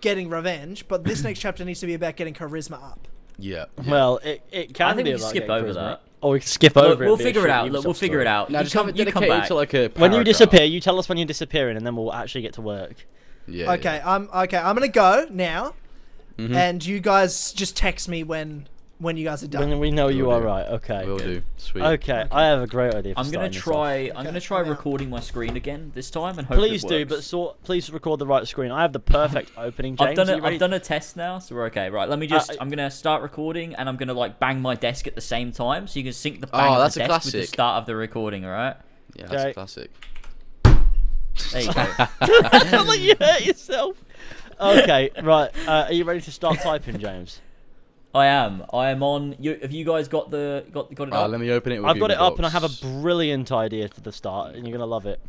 getting revenge, but this next chapter needs to be about getting charisma up. Yeah. Well, it can I think be we can about skip getting over charisma. that. Or we can skip Look, over it. we'll and be a figure it short out. Look, we'll Ubisoft figure it story. out. Now You just have come, it you come dedicated back. to like a. When you paragraph. disappear, you tell us when you're disappearing, and then we'll actually get to work. Yeah. Okay, I'm gonna go now, and you guys just text me when you guys are done. When we know you Will are do. right. Okay. Will do. Sweet. Okay, I have a great idea. For I'm gonna starting this try. off. I'm gonna Okay, try I'm out. recording my screen again this time and hope Please it do, works. but please record the right screen. I have the perfect opening. James, I've done Are it. you ready? I've done a test now, so we're okay. Right, let me just. I'm gonna start recording, and I'm gonna like bang my desk at the same time, so you can sync the bang Oh, of that's the a desk with the classic. start of the recording. All right. Yeah, that's Okay. a classic. There you go. Sound like you hurt yourself. Okay, right. Are you ready to start typing, James? I am. I am on. Have you guys got it up? Let me open it. With I've got it Google up, and I have a Docs. brilliant idea for the start, and you're gonna love it.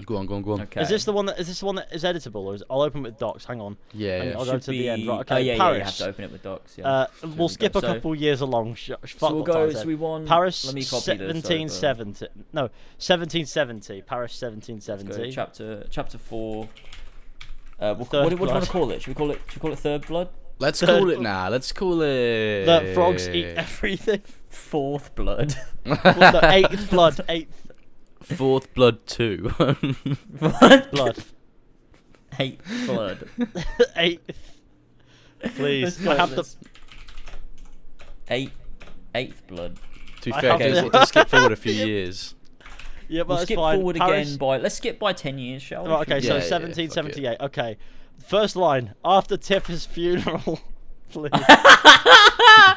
Go on. Okay. Is this the one that is editable, or I'll open with docs? Hang on. Yeah. And yeah. I'll go Should to the end. Right, Oh okay, yeah, Paris. you have to open it with docs. Yeah. We'll we skip go. a couple years along. So we'll go. So we want Paris Let me copy this. 1770. No, 1770. Paris Let's go 1770. chapter 4. What do Third you want to Blood. call it? Should we call it Third Blood? Let's Third call it book. now. Let's call it. The frogs eat everything. Fourth Blood. No, eighth blood. Eighth Fourth Blood 2. What? blood. Eighth Blood. Eighth. Please. Let's go, I have let's- Eighth blood. To be I fair, have guys, to- let's skip forward a few years. Yeah, but We'll that's skip fine. forward Paris- again by. Let's skip by 10 years, shall we? Right, okay, so Yeah, yeah, 1778. Okay. First line. After Tiff's funeral. Please. Wait,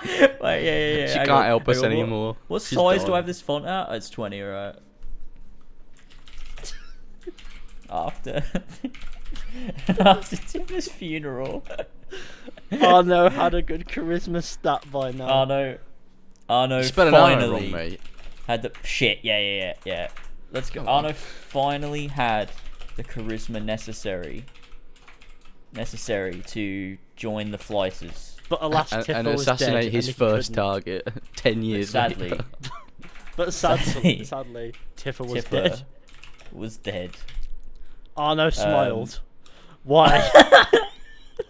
yeah. She hang can't on, help us hang on, anymore. What She's size do gone. I have this font at? Oh, it's 20, right? After Tiff's funeral. Arno had a good charisma stat by now. Arno You spelled an R finally wrong, mate. had the shit. Yeah. Let's go. Come on. Arno finally had the charisma necessary to join the Flighters. But alas, And Tiffle was assassinate dead, his and he first couldn't. target 10 years Sadly, later. But sadly, Tiffle was Tipper dead. was dead. Arno smiled. Why?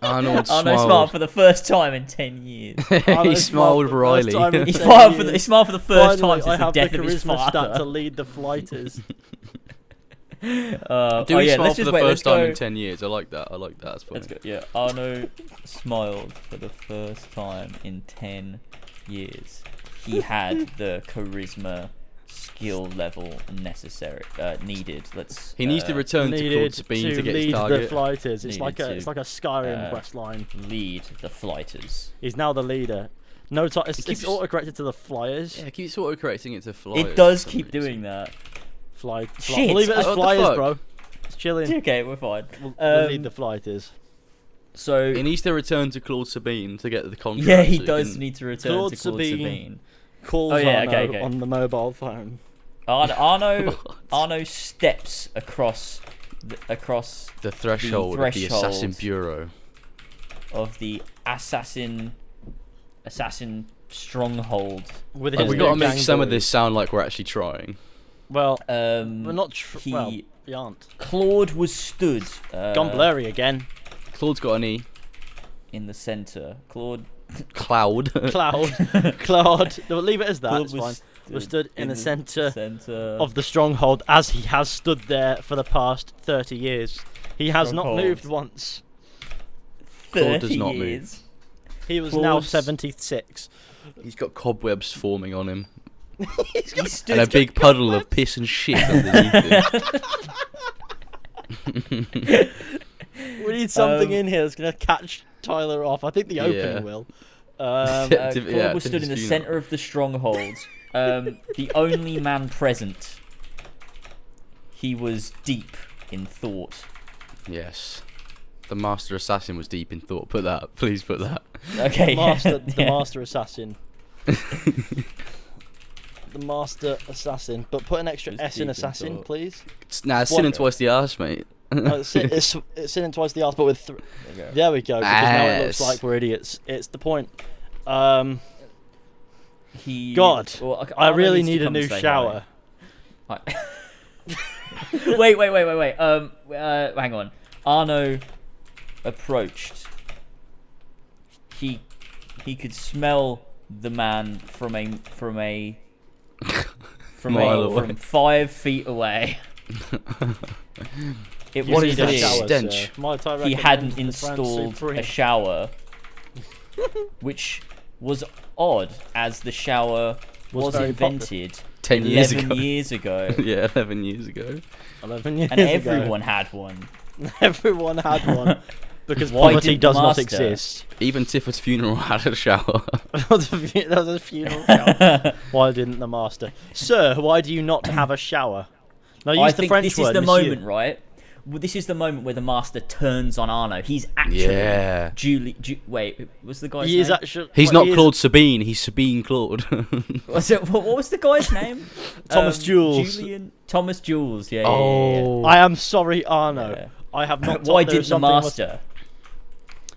Arnold Arno smiled smiled. for the first time in 10 years. Arno He smiled for the first time wryly. in He 10 smiled for years. the first Finally, time I since the have death the of his charisma stat to father. lead the flighters. Do we yeah, smile let's for just the wait. first Let's time go. in 10 years? I like that. That's funny. Let's go. Yeah, Arno smiled for the first time in 10 years. He had the charisma skill level necessary needed. He needs to return to Claude Needed Sabine to to get his lead the target. flighters. It's Needed like a to, Skyrim quest line. lead the Flighters. He's now the leader. No, it's keeps- auto-corrected to the flyers. Yeah, keep sort of correcting it to flyers. It does for some keep reason. doing that. Fly. Shit. Leave it as What the flyers, fuck? bro. It's chilling. Okay, we're fine. We'll lead the flighters. So He needs to return to Claude Sabine to get the contract. yeah, he so does can- need to return Claude to Claude Sabine. Sabine. Calls Oh, yeah, Arno okay. on the mobile phone. Arno steps across the threshold of the Assassin threshold. Bureau. of the assassin stronghold. With Like, his we new got to make gang some of boys. this sound like we're actually trying. Well, we're We're not. Well, he- we aren't. Claude was stood Gone blurry again. Claude's got an E. in the center. Claude Cloud. Claude. No, leave it as that. Claude It's fine. was We're stood in the centre center of the stronghold, as he has stood there for the past 30 years. He has not Stronghold. moved once. Claude does 30 not move. years. He was now Claude's- 76. He's got cobwebs forming on him. He stood And a big puddle of piss and shit underneath it. We need something Um, in here that's going to catch Tyler off. I think the opening Yeah. will. Claude Yeah, was to stood in the his center funeral. of the stronghold. The only man present. He was deep in thought. Yes. The Master Assassin was deep in thought. Put that. Please put that. Okay. The yeah. Master Assassin. The Master Assassin. But put an extra Just S deep in in Assassin, thought. please. Nah, it's sinning twice the arse, mate. No, it's sinning twice the arse, but with There you go. there we go. Because now it looks Nice. like we're idiots. It's the point. He. God, well, I Arno really needs to need a come new and say shower. hi. Wait. Hang on. Arno approached. He could smell the man from Mile away. 5 feet away. It You What was is need a that clear shower, stench? sir. Might I he recommend hadn't the France installed Supreme? a shower, which was odd, as the shower was very popular. invented 10 years 11 ago. years ago, Yeah, 11 years ago. 11 years and ago. everyone had one. Everyone had one. Because Why poverty didn't the does not master? exist. Even Tifford's funeral had a shower. That was a funeral shower. Why didn't the master? Sir, why do you not have a shower? Now use I the think French this word, is the monsieur. moment, right? Well, this is the moment where the master turns on Arno. He's actually Yeah. wait, was the guy's He is name? actually. He's well, not he is- Claude Sabine, he's Sabine Claude. Was it, what was the guy's name? Thomas Jules. Julian Thomas Jules. Yeah. Oh. I am sorry, Arno. Yeah. I have not. Why there did is the something was- master?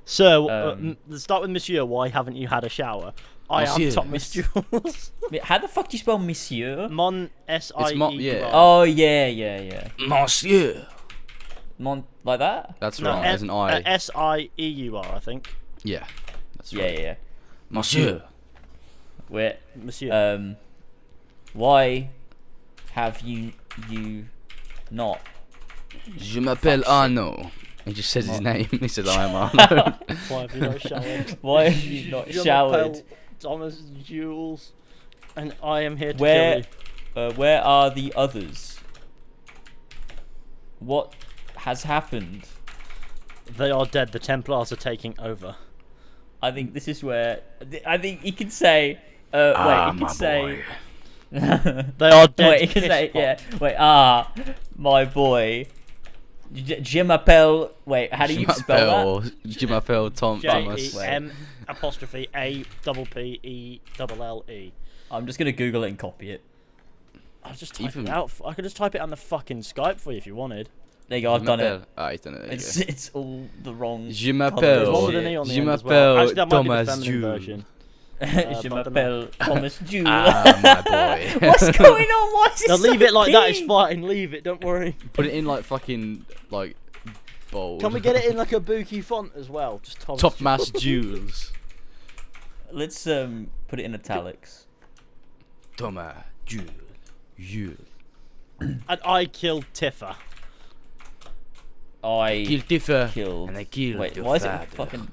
Sir, Um, start with Monsieur. Why haven't you had a shower? I am Monsieur. Thomas Jules. How the fuck do you spell Monsieur? Mon S-I-E. yeah. Oh yeah. Monsieur. Like that? That's No, right, there's an I. S-I-E-U-R, I think. Yeah. That's Yeah, right. yeah. Monsieur. Where? Monsieur. Why have you not? Je m'appelle Arno. He just says his name. He said, I am Arno. Why have you not showered? Why have you not Jean showered? Appel, Thomas Jules, and I am here to kill you. Where are the others? What has happened? They are dead. The Templars are taking over. I think this is where I think he can say. He can say. They are dead. Wait, he can say. Yeah. Wait. My boy. Je m'appelle. Wait. How do you spell that? Je m'appelle Thomas. J-E-M''E-L-L-E. I'm just gonna Google it and copy it. I'll just type it out. I could just type it on the fucking Skype for you if you wanted. There you go. I've done it. He's done it. It's all the wrong. Je There's one with m'appelle. an E on the Je end as well. Actually, m'appelle that might be the Thomas feminine Jules. version. Je m'appelle Thomas Jules. My boy. What's going on? Why is it No, so leave it like that. It's big? fine. Leave it. Don't worry. Put it in like fucking like bold. Can we get it in like a Buki font as well? Just Thomas Jules. Let's put it in italics. Thomas Jules. Jules. And I killed Tifa. I Kill Tifa. killed. And I killed Wait, your why is father. it fucking?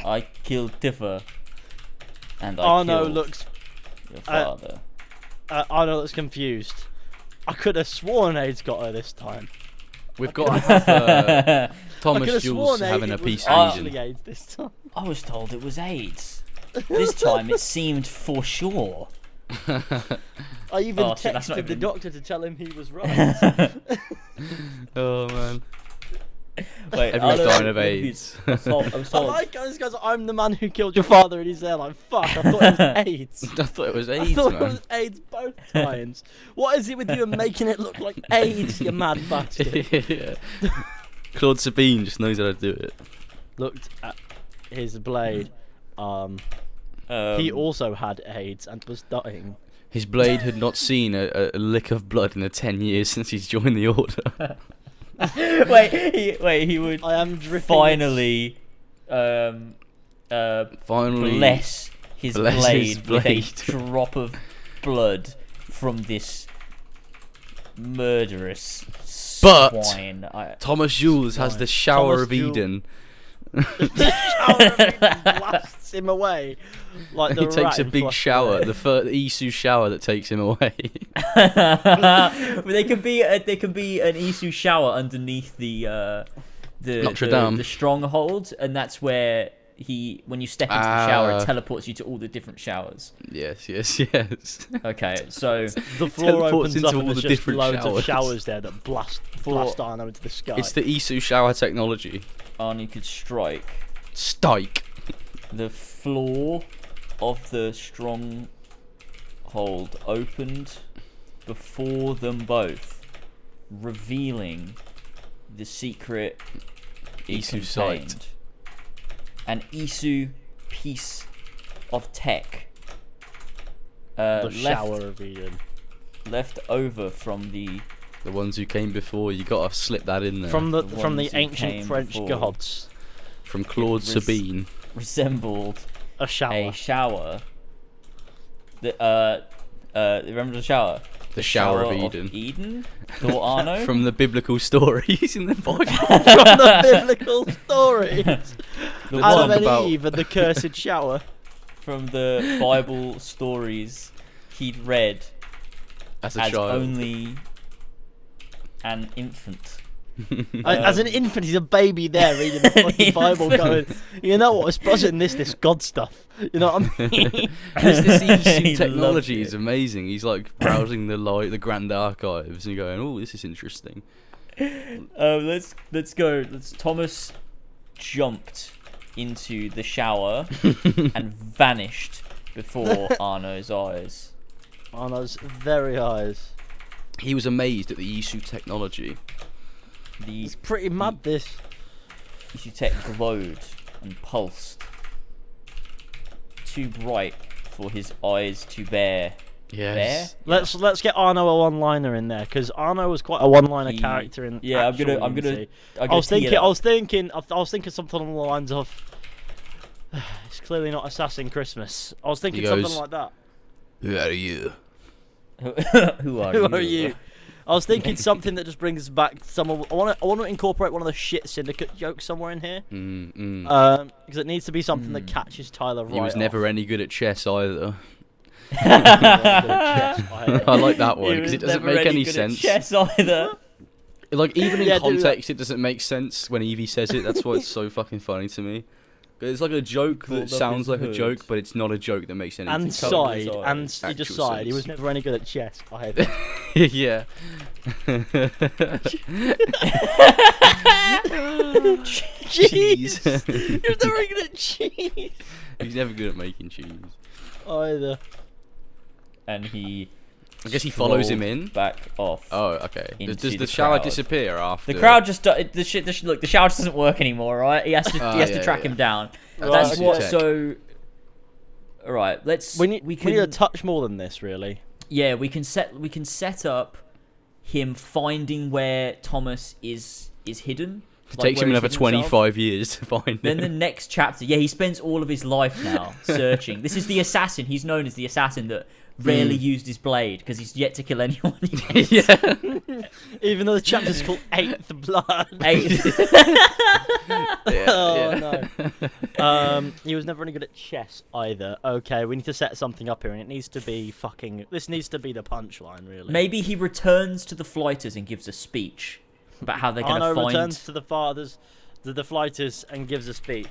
I killed Tifa. And I Arno killed looks. your father. Arno looks confused. I could have sworn Aid's got her this time. We've got to have I could Thomas have Jules sworn having a Aid piece was of actually season. Aid's this time. I was told it was AIDS. This time it seemed for sure. I even Oh, shit, that's not texted the even- doctor to tell him he was right. Oh man. Wait, Everyone's Arno- dying of AIDS. I was told. I like how this guy's I'm the man who killed your father, and he's there like, fuck, I thought it was AIDS. I thought it was I AIDS, thought it man. was AIDS both times. What is it with you and making it look like AIDS, you mad bastard? Yeah. Claude Sabine just knows how to do it. Looked at his blade. He also had AIDS and was dying. His blade had not seen a lick of blood in the 10 years since he's joined the order. Wait, he would I am dripping. finally Finally, bless his bless blade his with a blade. drop of blood from this murderous But- swine. Thomas Jules has the shower Thomas of Jules- Eden. Shower of Eden blasts him away. Like the He takes a rat big in shower, Flush the Isu shower that takes him away. But there can be an Isu shower underneath the Notre Dame. the stronghold, and that's where when you step into the shower, it Ah. teleports you to all the different showers. yes. Okay, so The floor Teleports opens into up and all there's the just different loads of showers. showers there that blast Arno into the sky. It's the Isu shower technology. Arnie could strike Stike. the floor of the stronghold opened before them both, revealing the secret it Isu sight. contained. An Isu piece of tech the shower of Eden. left over from the The ones who came before, you gotta slip that in there. From the The from the ones who ancient came French before. gods. From Claude res- Sabine. resembled A shower. a shower. Remember the shower? The shower of Eden. Eden? Thought Arno? From the biblical stories in the Bible. From the biblical stories. the one Adam one and about- Eve and the cursed shower. from the Bible stories he'd read As a as child. only an infant. As an infant, he's a baby there reading the fucking Bible, going, you know what? It's buzzing this God stuff. You know what I mean? This He Isu loved technology it. is amazing. He's like browsing the Grand Archives and going, "Oh, this is interesting." Let's go. Thomas jumped into the shower and vanished before Arno's eyes. Arno's very eyes. He was amazed at the Isu technology. The It's pretty mad. This. Isu tech glowed and pulsed, too bright for his eyes to bear. Yes. Let's get Arno a one-liner in there because Arno was quite a one-liner He- character in. yeah, I'm actual gonna Unity. I I was thinking something along the lines of. It's clearly not Assassin Christmas. I was thinking He something goes, like that. Who are you? Who are Who you? are you? I was thinking something that just brings back some. I want to incorporate one of the shit syndicate jokes somewhere in here. Because it needs to be something that catches Tyler right. He was never any good at chess either. I I like that one because it doesn't make any sense. Chess either. Like even in context, it doesn't make sense when Evie says it. That's why it's so fucking funny to me. It's like a joke that sounds like a joke, but it's not a joke that makes any sense. And he just sighed. He was never any good at chess either. Yeah. Cheese. He was never good at cheese. He's never good at making cheese. Either. And he. I guess he follows him in. Back off. Oh, okay. Does into the the shower crowd. disappear after? The crowd just look. The shower just doesn't work anymore, right? He has to track him down. That's actually what. tech. So. All right. We need a touch more than this, really. Yeah, we can set up him finding where Thomas is hidden. It takes him another 25 years to find him. Then the next chapter, he spends all of his life now searching. This is the assassin. He's known as the assassin that rarely used his blade because he's yet to kill anyone. Yeah. Even though the chapter's called Eighth Blood. No. He was never any good at chess either. Okay, we need to set something up here, and it needs to be this needs to be the punchline, really. Maybe he returns to the flighters and gives a speech about how they're going to find. Returns to the flighters, and gives a speech.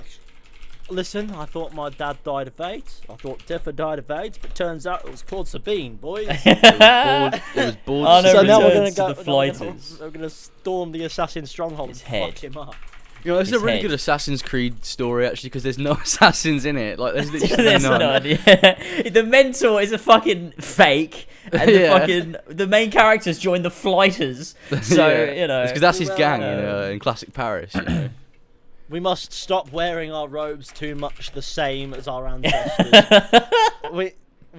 Listen, I thought my dad died of AIDS. I thought Tifa died of AIDS, but turns out it was Claude Sabine, boys. It was bored. Arno So now we're going returns to to go. the flighters. We're going to storm the assassin stronghold His and head. fuck him up. You know, it's a His really head. good Assassin's Creed story actually because there's no assassins in it. Like there's literally There's none. none. Yeah. The mentor is a fucking fake, and the main characters join the flighters. So you know, it's because that's his gang in classic Paris. You know? We must stop wearing our robes too much the same as our ancestors.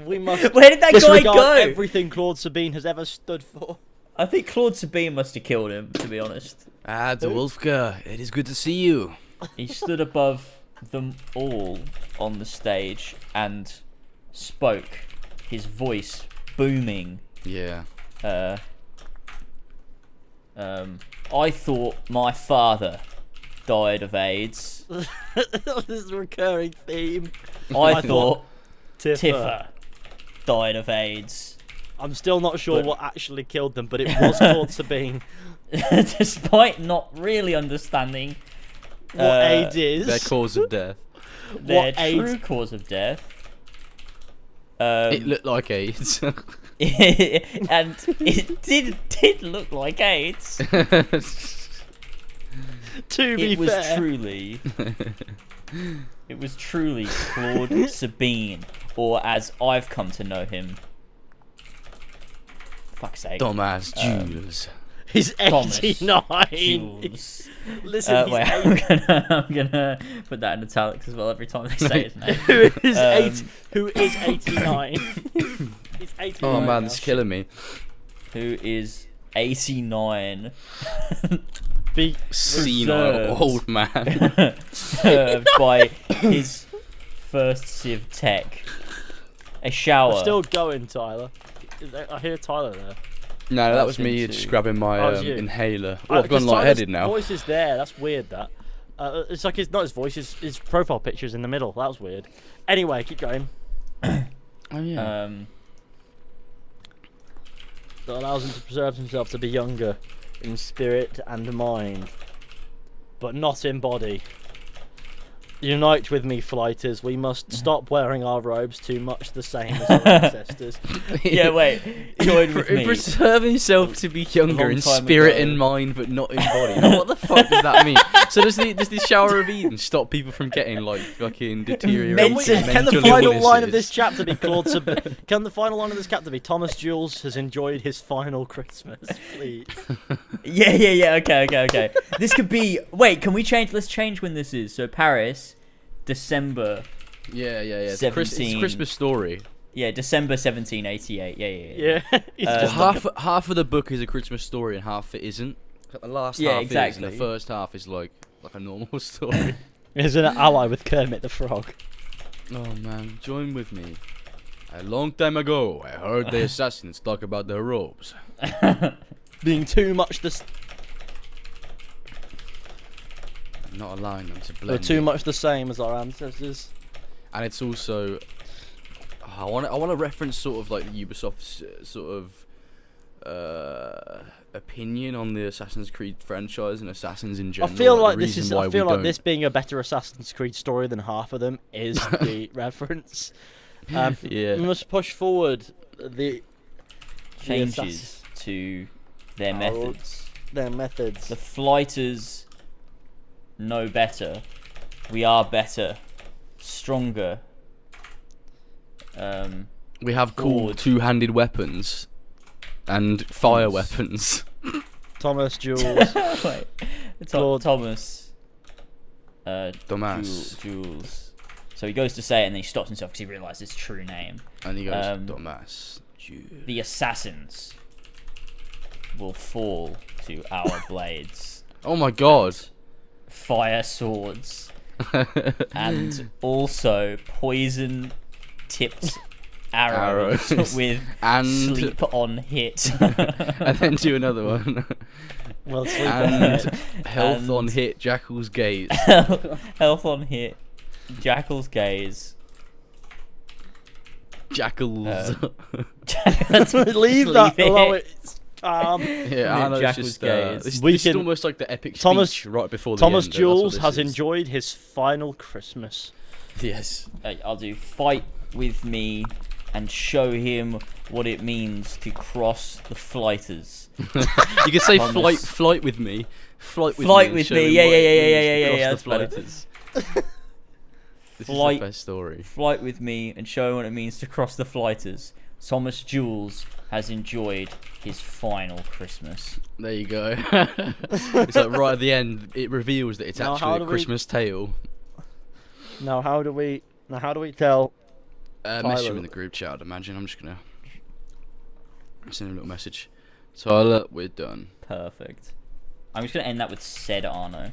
we must Where did that guy disregard go? everything Claude Sabine has ever stood for. I think Claude Sabine must have killed him, to be honest. Ah, the Wolfka, it is good to see you. He stood above them all on the stage and spoke, his voice booming. Yeah. I thought my father died of AIDS. This is a recurring theme. I thought Tifa. Tifa died of AIDS. I'm still not sure what actually killed them, but it was Claude Sabine. Despite not really understanding What AIDS is. Their cause of death. their what true AIDS? cause of death. It looked like AIDS. And it did look like AIDS. To be It was fair. truly Claude Sabine, or as I've come to know him. Fuck's sake. Dumbass Jules. He's Thomas 89. Jules. Listen, he's Wait, 80. I'm gonna put that in italics as well every time they say his name. who is 89. He's 89. Oh man, now. this is killing me. Who is 89? Be Senile Reserved. old man. Served by his first Civ Tech. A shower. I'm still going, Tyler. I hear Tyler there. No, that That's was me him just too. grabbing my That was you. inhaler. Oh, I've gone Because lightheaded Tyler's now. voice is there. That's weird. That. It's like not his voice. His profile picture's in the middle. That was weird. Anyway, keep going. Oh yeah. That allows him to preserve himself to be younger in spirit and mind, but not in body. Unite with me, flighters. We must stop wearing our robes too much the same as our ancestors. Yeah, wait. Join with me. Preserve himself to be younger Long in time spirit ago. and mind, but not in body. Now, what the fuck does that mean? So does the shower of Eden stop people from getting like fucking deteriorating Can the mental final line of illnesses? this chapter be Can the final line of this chapter be Thomas Jules has enjoyed his final Christmas, please? Yeah. Okay. This could be. Wait, can we change? Let's change when this is. So Paris, December. Yeah. It's a 17. Christmas story. Yeah, December 1788. Yeah. He's Um, just Half of the book is a Christmas story and half it isn't. The last Yeah, half is, and exactly. the first half is like a normal story. He's an ally with Kermit the Frog. Oh man, join with me. A long time ago, I heard the assassins talk about their robes. being too much the Not allowing them to they're blend. too much the same as our ancestors. And it's also, I want to reference sort of like Ubisoft's sort of opinion on the Assassin's Creed franchise and Assassins in I general. feel the like this reason is. why I we feel like don't- this being a better Assassin's Creed story than half of them is the reference. Yeah. We must push forward the Changes to their Our- methods. their methods. The flighters know better. We are better, stronger. We have cool Forward. two-handed weapons and fire Yes. weapons. Thomas, Jules. Wait, Claude. Thomas. Thomas. Jules. So he goes to say it and then he stops himself because he realizes his true name. And he goes, Um, Thomas. The assassins will fall to our blades. Oh my god. Fire swords. And also poison tipped arrows, Arrows. with And sleep on hit. and then do another one. Well, sleep And on health And- on hit, Jackal's gaze. Health on hit. Jackal's gaze. Jackals. Let's leave that. Leave it. Although it's Yeah, I know. Jackal's Just, gaze. this We is can- almost like the epic Thomas- speech right before the Thomas end. That's what Jules this has is. enjoyed his final Christmas. Yes. I'll do fight with me and show him what it means to cross the flighters. You could say Thomas. flight with me. Flight with Flight me. with show me, him yeah, what yeah, it yeah, means yeah, to yeah, cross yeah, the that's better. flighters. This Flight- is the best story. Flight with me and show him what it means to cross the flighters. Thomas Jules has enjoyed his final Christmas. There you go. It's like right at the end, it reveals that it's Now, how actually do a we- Christmas tale. Now how do we tell? Message him Tyler. in the group chat, I'd imagine. I'm just gonna send him a little message. Tyler, we're done. Perfect. I'm just gonna end that with said Arno.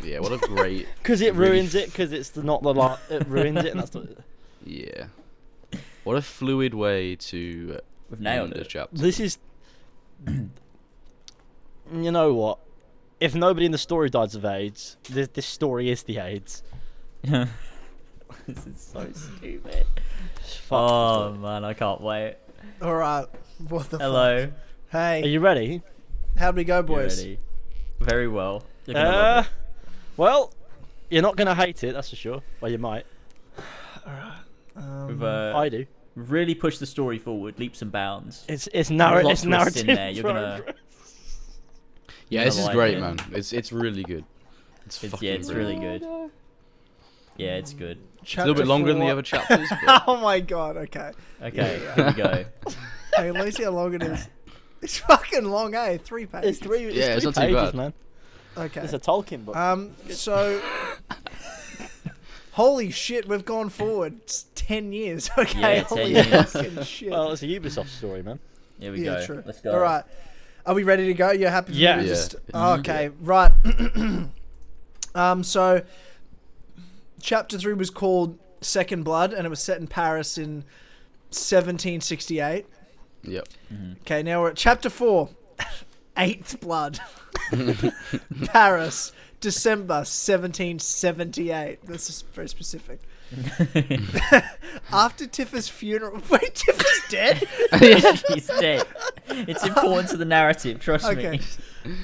Yeah, what a great. Because it really ruins it. Because it's not the lot. It ruins it, and that's the. Yeah. What a fluid way to. We've nailed end it. the chapter. This is. You know what? If nobody in the story dies of AIDS, this story is the AIDS. This is so stupid. Fuck. Oh man, I can't wait. All right. What the Hello. fuck? Hey, Are you ready? how'd we go, You boys? ready? Very well. You're gonna love it. Well, you're not gonna hate it, that's for sure. Well, you might. We've I do. really pushed the story forward, leaps and bounds. It's There's narrative. lots It's of twists narrative. in there. You're gonna. progress. Yeah, You're this gonna is like great, it. man. It's really good. It's Yeah, fucking it's brilliant. really good. Yeah, it's good. It's a little bit longer than the other chapters. But Oh my god. Okay. Okay, here we go. Hey, let me see how long it is. It's fucking long, eh? 3 pages. It's three. It's Yeah, it's three not too pages, bad. man. Okay. It's a Tolkien book. So. Holy shit, we've gone forward 10 years. Okay. Yeah, 10 holy years. fucking shit. Well, it's a Ubisoft story, man. Here we Yeah, go. true. Let's go. All right. Are we ready to go? You're happy for Yeah. me to Yeah. just... Yeah. Okay, right. So, chapter 3 was called Second Blood, and it was set in Paris in 1768. yep. Okay, now we're at chapter 4, Eighth Blood. Paris, December 1778. This is very specific. After Tifa's funeral... Wait, Tifa's dead? He's dead. It's important to the narrative, trust Okay. me.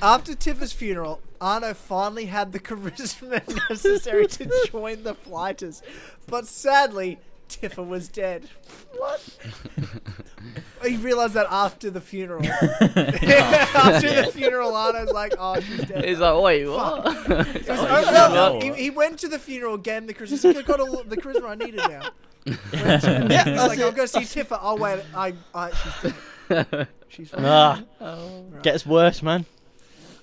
After Tifa's funeral, Arno finally had the charisma necessary to join the flighters. But sadly, Tifa was dead. What? He realised that after the funeral. After the funeral, Arno's like, oh, she's dead. He's like, wait, what? It was Oh, no, yeah. he went to the funeral, gave him the charisma. He's like, I got all the charisma I needed now. Yeah, He's like, I'll go see Tifa. Oh, wait, she's dead. She's fine. Ah, gets worse, man.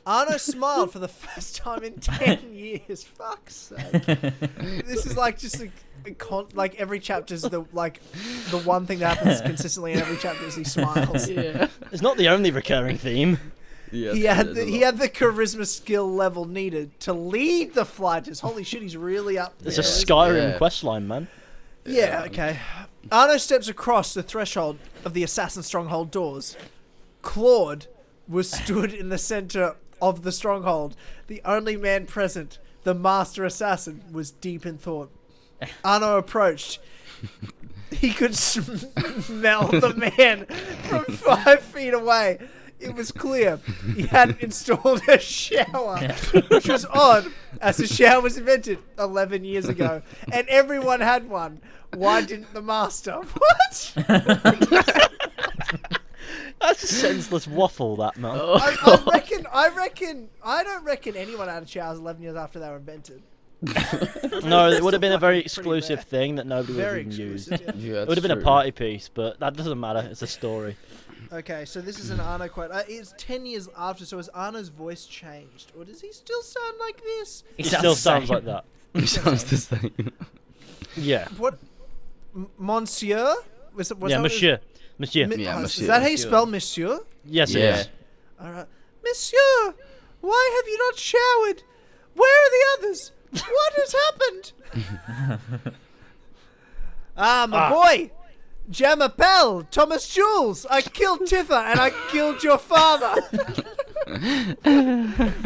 Arno smiled for the first time in 10 years. Fuck's sake. This is like just like every chapter's the one thing that happens consistently in every chapter is he smiles. Yeah. It's not the only recurring theme. Yeah. He had the charisma skill level needed to lead the fighters. Holy shit, he's really up there. It's a isn't Skyrim Yeah. questline, man. he? Yeah, okay. Arno steps across the threshold of the assassin stronghold doors. Claude, was stood in the center of the stronghold. The only man present, the master assassin, was deep in thought. Arno approached. He could smell the man from 5 feet away. It was clear he hadn't installed a shower, which was odd, as the shower was invented 11 years ago, and everyone had one. Why didn't the master? What? That's a senseless waffle, that man. I don't reckon anyone had showers 11 years after they were invented. No, it would have been a very Pretty exclusive rare. thing that nobody would have Very even used. exclusive, yeah. Yeah, It would have been a party piece, but that doesn't matter. It's a story. Okay, so this is an Arno quote. It's 10 years after, so has Arno's voice changed? Or does he still sound like this? It still sounds like that. It sounds the same. Yeah. What? Monsieur? Was Yeah, monsieur. Monsieur. Yeah, Is monsieur. that how you Monsieur. spell monsieur? Yes, Yeah. it is. Alright. Monsieur, why have you not showered? Where are the others? What has happened? My boy! Jamapel, Thomas Jules, I killed Tifa and I killed your father.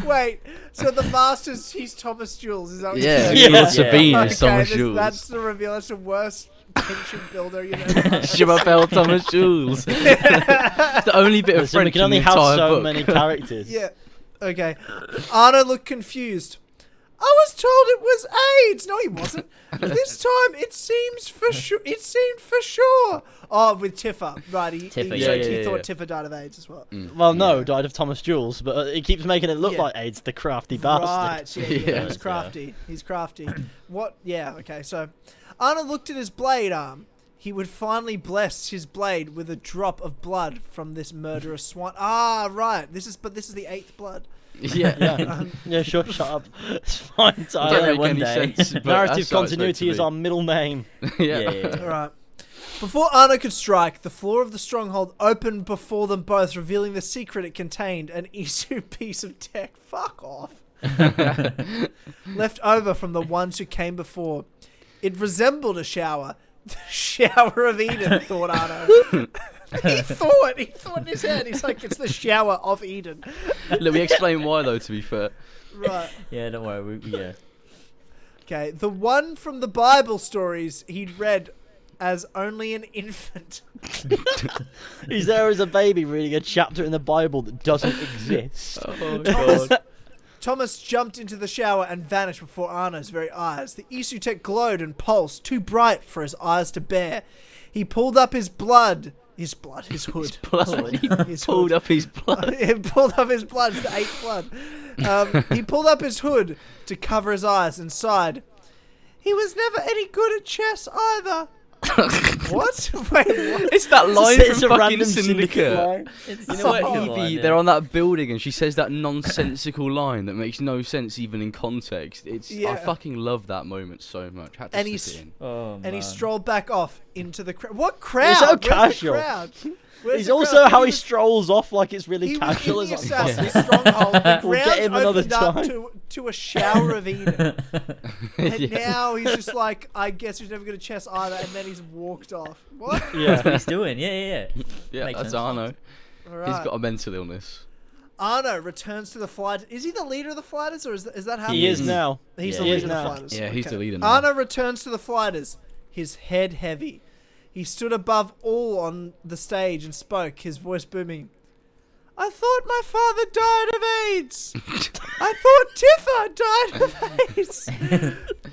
Wait, so the master's, he's Thomas Jules, is that what Yeah, you're Yeah. saying? yeah. Sabine Okay, is Thomas that's Jules. the reveal. That's the worst tension builder you've ever had. Shimapel Thomas Jules. It's the only bit of So we French can only in the have entire so book. many characters. Yeah. Okay. Arno looked confused. I was told it was AIDS. No, he wasn't. This time it seems for sure. It seemed for sure. Oh, with Tifa, right? Tifa, he yeah. thought Tifa died of AIDS as well. Well, no, Yeah. died of Thomas Jules, but it keeps making it look Yeah. like AIDS, the crafty bastard. Right. Yeah. Yeah. He's crafty. He's crafty. What? Yeah. Okay. So, Arno looked at his blade arm. He would finally bless his blade with a drop of blood from this murderous swan. Ah, right. This is the 8th blood. Yeah. Yeah, yeah, sure, shut up. It's fine, Don't Tyler. make one any day. sense. but Narrative that's how it's meant continuity to is be. our middle name. Yeah. All right. Before Arno could strike, the floor of the stronghold opened before them both, revealing the secret it contained, an Isu piece of tech. Fuck off. Left over from the ones who came before. It resembled a shower. The shower of Eden, thought Arno. He thought in his head, he's like, it's the shower of Eden. Let me explain why, though, to be fair. Right. Yeah, don't worry. Yeah. Okay, the one from the Bible stories he'd read as only an infant. He's there as a baby reading a chapter in the Bible that doesn't exist. Oh, God. Thomas jumped into the shower and vanished before Arno's very eyes. The Isutech glowed and pulsed, too bright for his eyes to bear. He pulled up his hood. He pulled up his blood. He pulled up his blood, it's the 8th blood. He pulled up his hood to cover his eyes and sighed. He was never any good at chess either. What? Wait, what? It's that line It's from a fucking random Syndicate. line. You know what, Come on, Evie, yeah. they're on that building and she says that nonsensical line that makes no sense even in context. I Yeah. fucking love that moment so much. Had to And stick he's- it in. Oh, And he man. strolled back off into the crowd. What crowd? so Where's casual. The crowd? Where's He's the also crowd? how he strolls off like it's really He was casual. in the It's like, assassin's stronghold. The We'll get ground him another opened up time. to a shower of Eden. And Yeah. now he's just like, I guess he's never good at chess either, and then he's walked off. What? That's yeah. what he's doing. Yeah. Yeah, Makes that's sense. Arno. All right. He's got a mental illness. Arno returns to the flight. Is he the leader of the fighters, or is that how He is now. He's Yeah, the he leader is of the now. fighters. Yeah, he's Okay. the leader now. Arno returns to the fighters, his head heavy. He stood above all on the stage and spoke, his voice booming. I thought my father died of AIDS. I thought Tifa died of AIDS.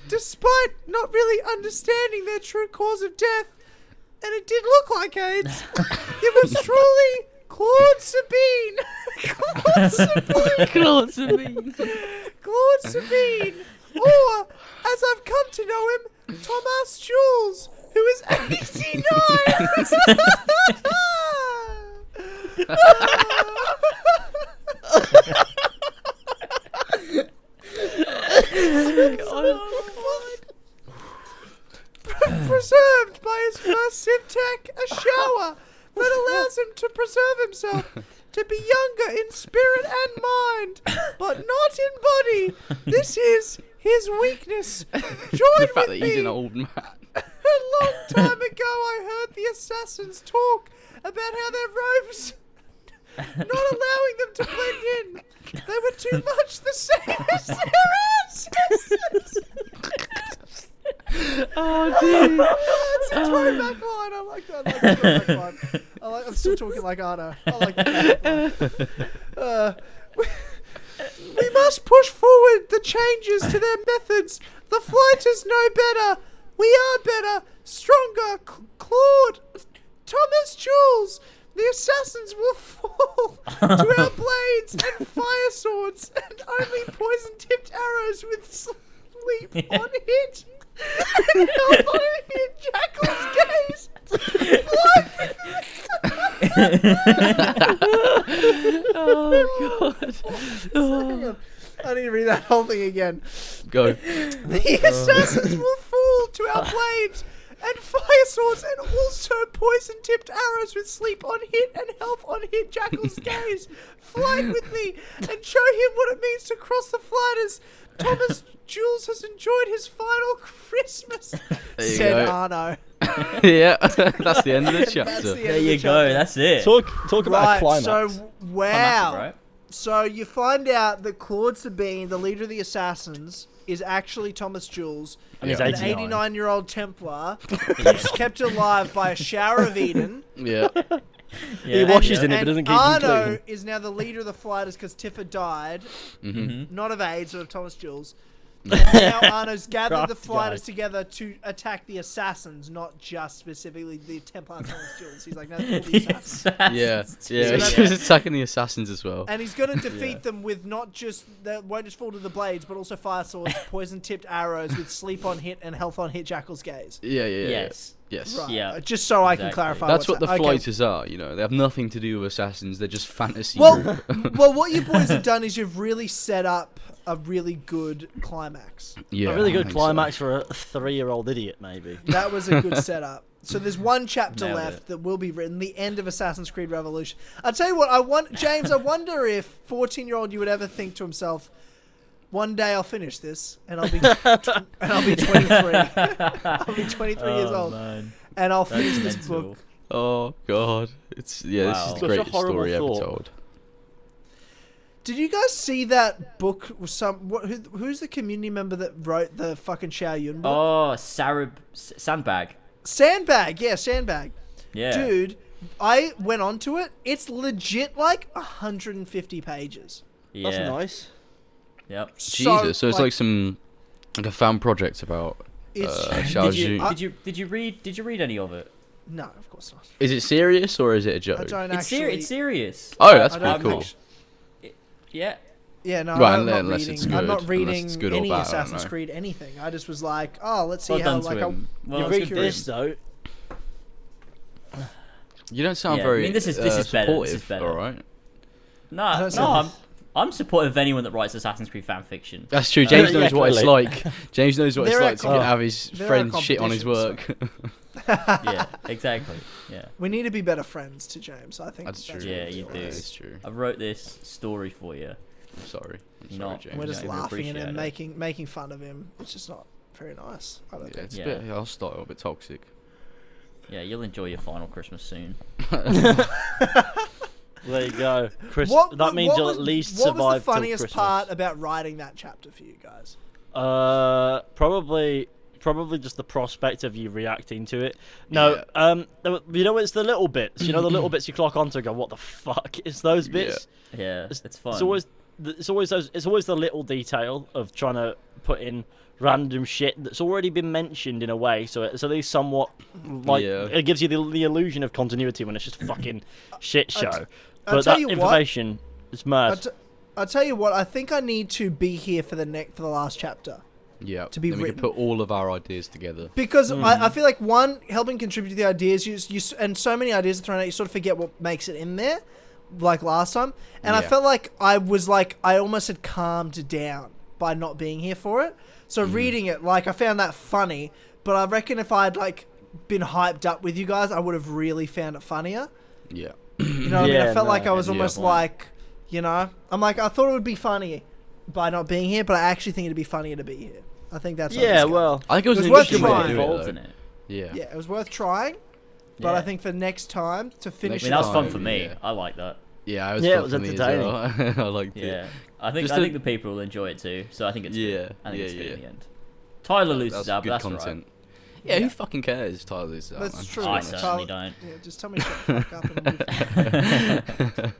Despite not really understanding their true cause of death, and it did look like AIDS, it was truly Claude Sabine. Claude Sabine. Claude Sabine. Or, as I've come to know him, Thomas Jules, who is 89. Preserved by his first Sivtech, a shower that allows him to preserve himself, to be younger in spirit and mind, but not in body. This is his weakness. Join The fact that with he's me. an old man. A long time ago, I heard the assassins talk about how their robes not allowing them to blend in. They were too much the same as their ancestors. Oh, dude. That's a throwback line. I like that. I like the throwback line. I'm still talking like Arno. I like the throwback line. We must push forward the changes to their methods. The fighters know better. We are better, stronger. Claude, Thomas, Jules. The assassins will fall to our blades and fire swords, and only poison-tipped arrows with sleep on hit. And help on hit Jackal's gaze. Oh, God. Oh. I need to read that whole thing again. Go. The assassins will fall to our blades and fire swords, and also poison-tipped arrows with sleep on hit and health on hit Jackal's gaze. Fight with me and show him what it means to cross the fighters. Thomas Jules has enjoyed his final Christmas, said go. Arno. Yeah, that's the end of the That's chapter. the end There of the you go. chapter. That's it. Talk about a Right, climax. so wow. Right? So you find out that Claude Sabine, the leader of the assassins, is actually Thomas Jules, And he's Yeah. an 89. 89-year-old Templar who's kept alive by a shower of Eden. Yeah. He Yeah, washes yeah. in it, but And doesn't keep him Arno clean. is now the leader of the fighters because Tifa died, Mm-hmm. not of AIDS, but of Thomas Jules. And now Arno's gathered the Crafty fighters guy. together to attack the assassins, not just specifically the Templar Thomas Jules. He's like, no, all the assassins. Yeah. So Yeah. that's- He's attacking the assassins as well. And he's going to defeat them with not just, they won't just fall to the blades, but also fire swords, poison-tipped arrows with sleep on hit and health on hit Jackal's gaze. Yeah. Yeah. Yes. Yes. Right. Yeah. Just so I can Exactly. clarify. That's what what's the okay. fighters are, you know. They have nothing to do with assassins. They're just fantasy Well, group. well, what you boys have done is you've really set up a really good climax. Yeah. A really I good think so. climax for a 3-year-old idiot, maybe. That was a good setup. So there's one chapter Nailed left it. that will be written, the end of Assassin's Creed Revolution. I'll tell you what, James, I wonder if 14-year-old you would ever think to himself, one day I'll finish this and I'll be 23. I'll be 23 years old Man. and I'll That's finish this mental. book. Oh God, it's Wow. this is Such the a greatest horrible story ever thought. told. Did you guys see that book? Who's the community member that wrote the fucking Xiao Yun book? Oh, Sandbag. Sandbag, yeah, Sandbag. Yeah. Dude, I went onto it. It's legit like 150 pages. Yeah. That's nice. Yep. Jesus, so it's like some like a fan project about It's Xiao Zhu. Did you read any of it? no, of course not. Is it serious or is it a joke? I don't It's actually. it's serious. Oh, that's I pretty don't cool. actu- Yeah. Yeah, no, Right, I'm not unless reading. it's I'm good, not unless reading it's good or any bad, I don't Assassin's know. Creed anything. I just was like, oh, let's see Well how done to like him. Well, You it's read curious. this though. You don't sound Yeah, I very mean, this is better, this supportive, is better. all right? I don't No, see- I'm supportive of anyone that writes Assassin's Creed fan fiction. That's true. James Yeah, knows what it's totally. like. James knows what it's They're like at to com- have his they're at friends shit on his competition, work. Yeah, exactly. Yeah. we need to be better friends to James. I think That's true. what Yeah, we you do. do. That's true. I wrote this story for you. I'm sorry. I'm sorry, Not- James. We're just Yeah, we laughing at him, appreciate it. making fun of him. It's just not very nice. I don't Yeah, think. it's Yeah. a bit hostile, a bit toxic. Yeah, you'll enjoy your final Christmas soon. There you go. That means what you'll was- at least What survive was the till funniest Christmas. part about writing that chapter for you guys? Probably just the prospect of you reacting to it. No, you know, it's the little bits. You know, the little bits you clock onto and go, what the fuck is those bits? Yeah, it's fun. It's always the little detail of trying to put in random shit that's already been mentioned in a way, so it's at least somewhat like it gives you the illusion of continuity when it's just fucking shit show. I'll But tell that you what, information is mad. I'll tell you what. I think I need to be here for the last chapter. Yeah. To be then we can written. put all of our ideas together. Because I feel like one, helping contribute to the ideas, and so many ideas are thrown out, you sort of forget what makes it in there, like last time. And I Yeah. felt like I almost had calmed down by not being here for it. So reading it, like, I found that funny, but I reckon if I'd like been hyped up with you guys, I would have really found it funnier. Yeah. You know what I mean? I Yeah, felt no, like I was yeah, almost point. like, you know, I'm like, I thought it would be funny by not being here, but I actually think it'd be funnier to be here. I think that's how Yeah, it's going. well, I think it was, It was an worth interesting way to trying. do it, involved though. in it. Yeah. Yeah, it was worth trying, but Yeah. I think for next time to I finish mean, it that was off- fun for me. Yeah. I like that. Yeah, it was Yeah, it was funny as well. entertaining. I liked it. Yeah, I think Just I think the people will enjoy it too. So I think it's Yeah, good. I think it's yeah, good yeah. in the end. Tyler loses That's out, but good that's content. Right. Yeah, Yeah. who fucking cares? Tyler loses out, That's man. true. I Just be certainly Tyler- don't. Yeah, just tell me to shut the fuck up and move.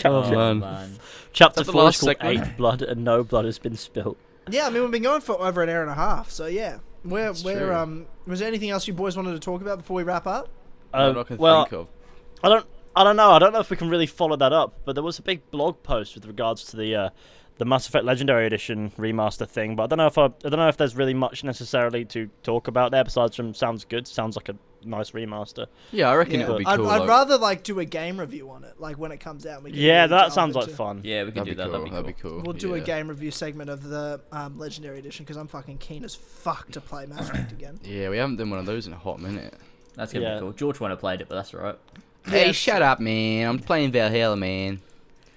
Oh, Oh, man. Chapter Is that the 4 is last called segment? 8th Blood and no blood has been spilled. Yeah, I mean we've been going for over an hour and a half, so yeah. That's true. Was there anything else you boys wanted to talk about before we wrap up? Not I can well, think of. I don't know. I don't know if we can really follow that up, but there was a big blog post with regards to the Mass Effect Legendary Edition remaster thing. But I don't know if there's really much necessarily to talk about there besides from sounds good, sounds like a nice remaster. Yeah, I reckon Yeah. it would be I'd cool. rather like do a game review on it, like when it comes out. We can Yeah, really that delve sounds like into- fun. Yeah, we can do that. That'd be cool. We'll do a yeah. game review segment of the Legendary Edition because I'm fucking keen as fuck to play Mass Effect again. Yeah, we haven't done one of those in a hot minute. That's gonna Yeah. be cool. George wouldn't have played it, but that's alright. Hey, Yeah, shut up, man. I'm playing Valhalla, man.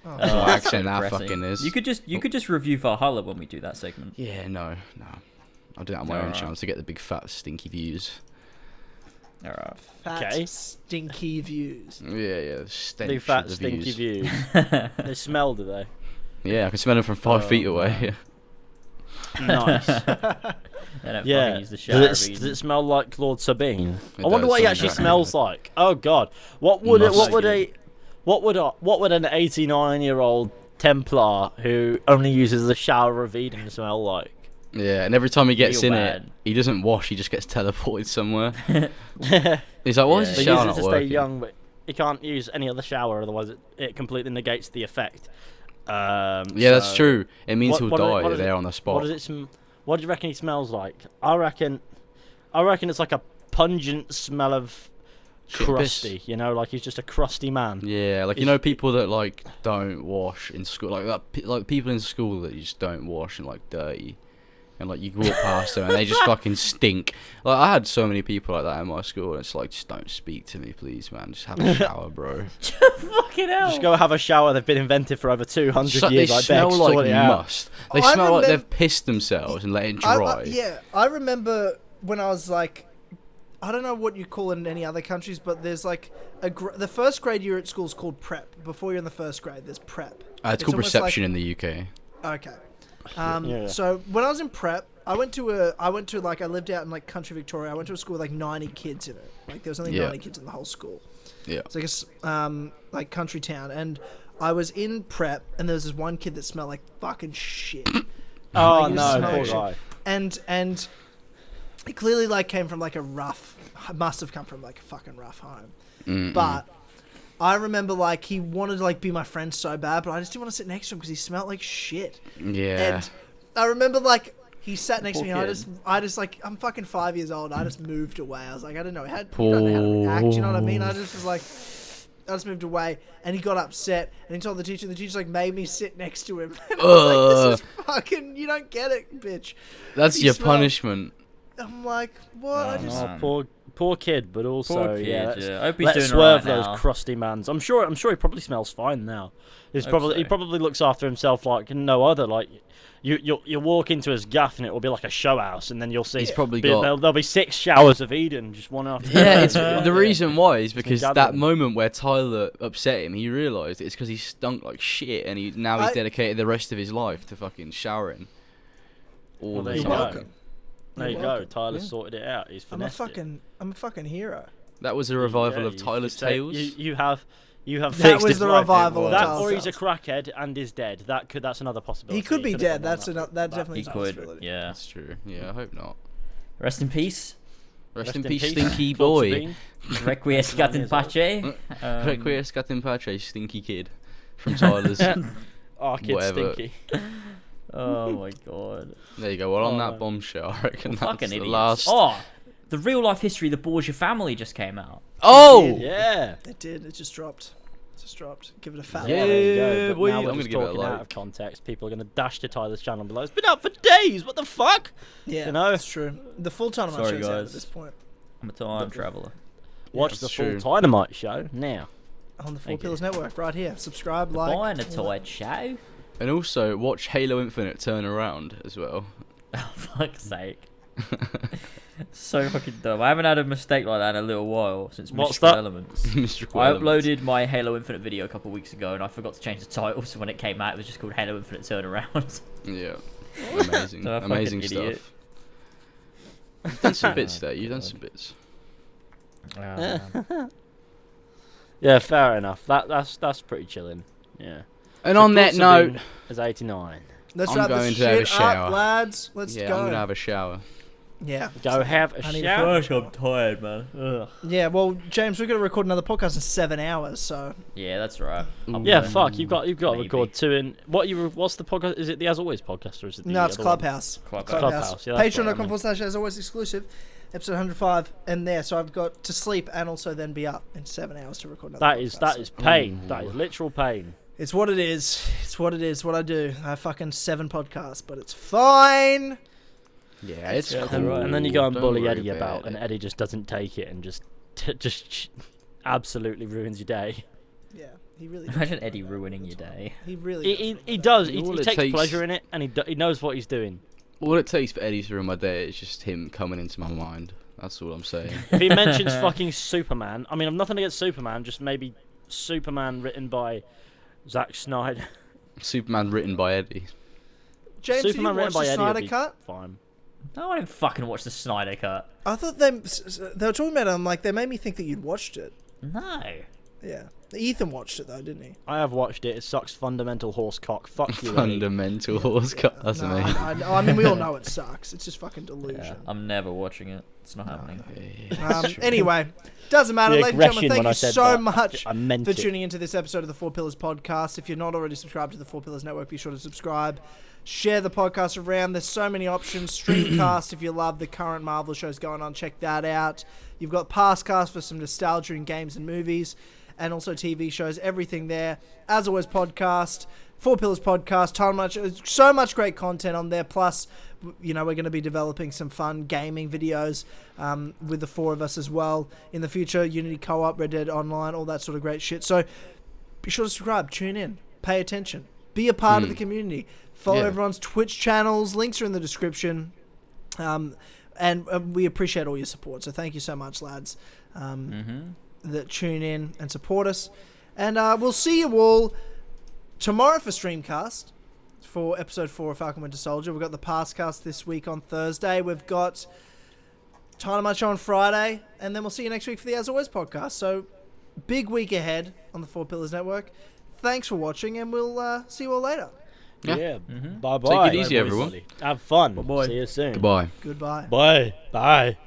Oh, That's what that's accent that depressing. fucking is. You could just review Valhalla when we do that segment. Yeah, no. I'll do that on my own Alright. channel to get the big fat stinky views. Alright. fat, Okay. stinky views. Yeah, yeah. The stench Big fat of the stinky views. views. They smell, do they? Yeah, I can smell them from 5 feet away. Nice. They don't Yeah. fucking use the shower. Does it smell like Lord Sabine? It I wonder does what he actually sometimes. smells like. Oh God, what would Musky. what would an 89-year-old Templar who only uses the shower of Eden smell like? Yeah, and every time he gets Real in bad. it, he doesn't wash. He just gets teleported somewhere. He's like, why is Yeah. the He shower uses it not to stay working? young, but he can't use any other shower, otherwise it completely negates the effect. Yeah, that's so- true. It means What- he'll what is- die what is there it- on the spot. What does it? What do you reckon he smells like? I reckon it's like a pungent smell of Shit piss. crusty. You know, like he's just a crusty man. Yeah, like you It's- know people that like don't wash in school, like that, like people in school that you just don't wash and like dirty, and like you walk past them and they just fucking stink. Like I had so many people like that in my school, and it's like just don't speak to me, please, man. Just have a shower, bro. Fucking hell. Just go have a shower. They've been invented for over 200 So- years. they I smell beg, like sort it out. must. They I smell like remem- they've pissed themselves and let it dry. Yeah, I remember when I was like, I don't know what you call it in any other countries, but there's like the first grade year at school is called prep. Before you're in the first grade, there's prep. It's called almost reception in the UK. Okay. Yeah. So when I was in prep, I lived out in like country Victoria. I went to a school with like 90 kids in it. Like there was only Yeah. 90 kids in the whole school. Yeah. So I guess like country town, and I was in prep, and there was this one kid that smelled like fucking shit. Oh Like, you no, smell poor it. guy. and it clearly like came from like must have come from like a fucking rough home. Mm-mm. But I remember like he wanted to like be my friend so bad, but I just didn't want to sit next to him because he smelled like shit. Yeah. And I remember like he sat next to me, Poor and kid. I just like I'm fucking 5 years old. I just moved away. I was like, I don't know how you don't know how to react. You know what I mean? I just was like, I just moved away, and he got upset, and he told the teacher. And the teacher like made me sit next to him. And I was like, this is fucking. You don't get it, bitch. That's he your smelled- punishment. I'm like, what? I just Oh, poor kid, but also Poor kid, yeah. yeah. I hope he's Let's doing swerve alright those now. crusty mans. I'm sure he probably smells fine now. He Hope so. probably looks after himself like no other. Like you walk into his gaff and it will be like a show house, and then you'll see He's probably got. there'll be 6 showers of Eden, just one after Yeah, another. it's the reason why is because that gathering. moment where Tyler upset him, he realised it's because he stunk like shit, and he's I- dedicated the rest of his life to fucking showering. All Well, the there you You're go. time. welcome. There you You're go. welcome. Tyler Yeah. sorted it out. He's I'm a finessed it. fucking hero. That was a revival Yeah, of you Tyler's should say- Tales. You have That fixed was his the life. revival of That, Tyler's or he's a Tales. crackhead and is dead. That's another possibility. He could be could've dead. gone That's down that definitely He is a could, possibility. yeah. That's true. Yeah, I hope not. Rest in peace. Rest in peace, stinky Claude boy. Sabine. Requiescat in pace. Requiescat in pace, stinky kid from Tyler's. Oh, kid Whatever. stinky. Oh my god. There you go. Well, on Oh. that bombshell, I reckon that's Fucking the idiots. last. Oh, the real life history of the Borgia family just came out. Oh! Yeah. It did. It just dropped. Give it a fat Yeah. like. There you go. But boy, now I'm we're gonna just give it a talking out like. of context. People are going to dash to Tyler's channel and be like, it's been out for days. What the fuck? Yeah, You know? that's true. The full Tynamite Sorry, show's out at guys. this point. I'm a time traveler. Watch that's the true. full Tynamite show now. On the Four Thank you. Pillars Network, right here. Subscribe, like. Buying a all tight show. And also watch Halo Infinite turn around as well. Oh, fuck's sake. So fucking dumb. I haven't had a mistake like that in a little while since What's Mystical that? Elements. Mystical I Elements. uploaded my Halo Infinite video a couple of weeks ago, and I forgot to change the title. So when it came out, it was just called Halo Infinite Turnaround. Yeah. Amazing. So I fucking Amazing idiot. stuff. You've done some bits there. You've done some bits. Yeah, fair enough. That's pretty chilling. Yeah. And So on that Pulsar note, Beam is 89. Let's I'm wrap going this to have a shit shower. up, lads. Let's yeah, go. I'm gonna have a shower. Yeah. Go have a I need a shower. I'm tired, man. Ugh. Yeah, well, James, we're going to record another podcast in 7 hours, so... Yeah, that's right. Yeah, fuck. You've got to Maybe. record two in. What's the podcast? Is it the As Always podcast or is it the No, it's other one? Clubhouse. Clubhouse, yeah, that's what I meant. Patreon.com/, as always, exclusive. Episode 105 and there, so I've got to sleep and also then be up in 7 hours to record another podcast. That is pain. That is literal pain. It's what it is. It's what it is. What I do. I have fucking 7 podcasts, but it's fine. Yeah, it's Yeah, cool. and then you go and Don't bully worry Eddie about, it. and Eddie just doesn't take it and just absolutely ruins your day. Yeah, he really does. Imagine Eddie ruining your day. He really He does. All He it takes takes- pleasure in it, and he knows what he's doing. All it takes for Eddie to ruin my day is just him coming into my mind. That's all I'm saying. If he mentions fucking Superman, I mean, I've nothing against Superman, just maybe Superman written by Zack Snyder. Superman written by Eddie. James, Superman did you written watch by the Eddie would Snyder be Cut? fine. No, I didn't fucking watch the Snyder Cut. I thought they were talking about it. I'm like, they made me think that you'd watched it. No. Yeah. Ethan watched it, though, didn't he? I have watched it. It sucks fundamental horse cock. Fuck you, Eddie. Fundamental horse cut. That's No, amazing. I mean, we all know it sucks. It's just fucking delusion. Yeah, I'm never watching it. It's not happening. Anyway, doesn't matter. The Ladies and gentlemen, aggression thank when you I said so that, much I meant for it. tuning into this episode of the Four Pillars podcast. If you're not already subscribed to the Four Pillars Network, be sure to subscribe. Share the podcast around. There's so many options. Streamcast, if you love the current Marvel shows going on, check that out. You've got Pastcast for some nostalgia in games and movies, and also TV shows. Everything there. As always, podcast. Four Pillars podcast. So much great content on there. Plus, you know, we're going to be developing some fun gaming videos with the four of us as well in the future. Unity Co-op, Red Dead Online, all that sort of great shit. So be sure to subscribe, tune in, pay attention, be a part of the community. Follow everyone's Twitch channels. Links are in the description. And we appreciate all your support. So thank you so much, lads, that tune in and support us. And we'll see you all tomorrow for Streamcast for episode 4 of Falcon Winter Soldier. We've got the Pastcast this week on Thursday. We've got Tynamite on Friday. And then we'll see you next week for the As Always podcast. So big week ahead on the Four Pillars Network. Thanks for watching, and we'll see you all later. Yeah. Bye bye. Take it easy, everyone. Have fun. Bye-bye. See you soon. Goodbye. Goodbye. Bye. Bye.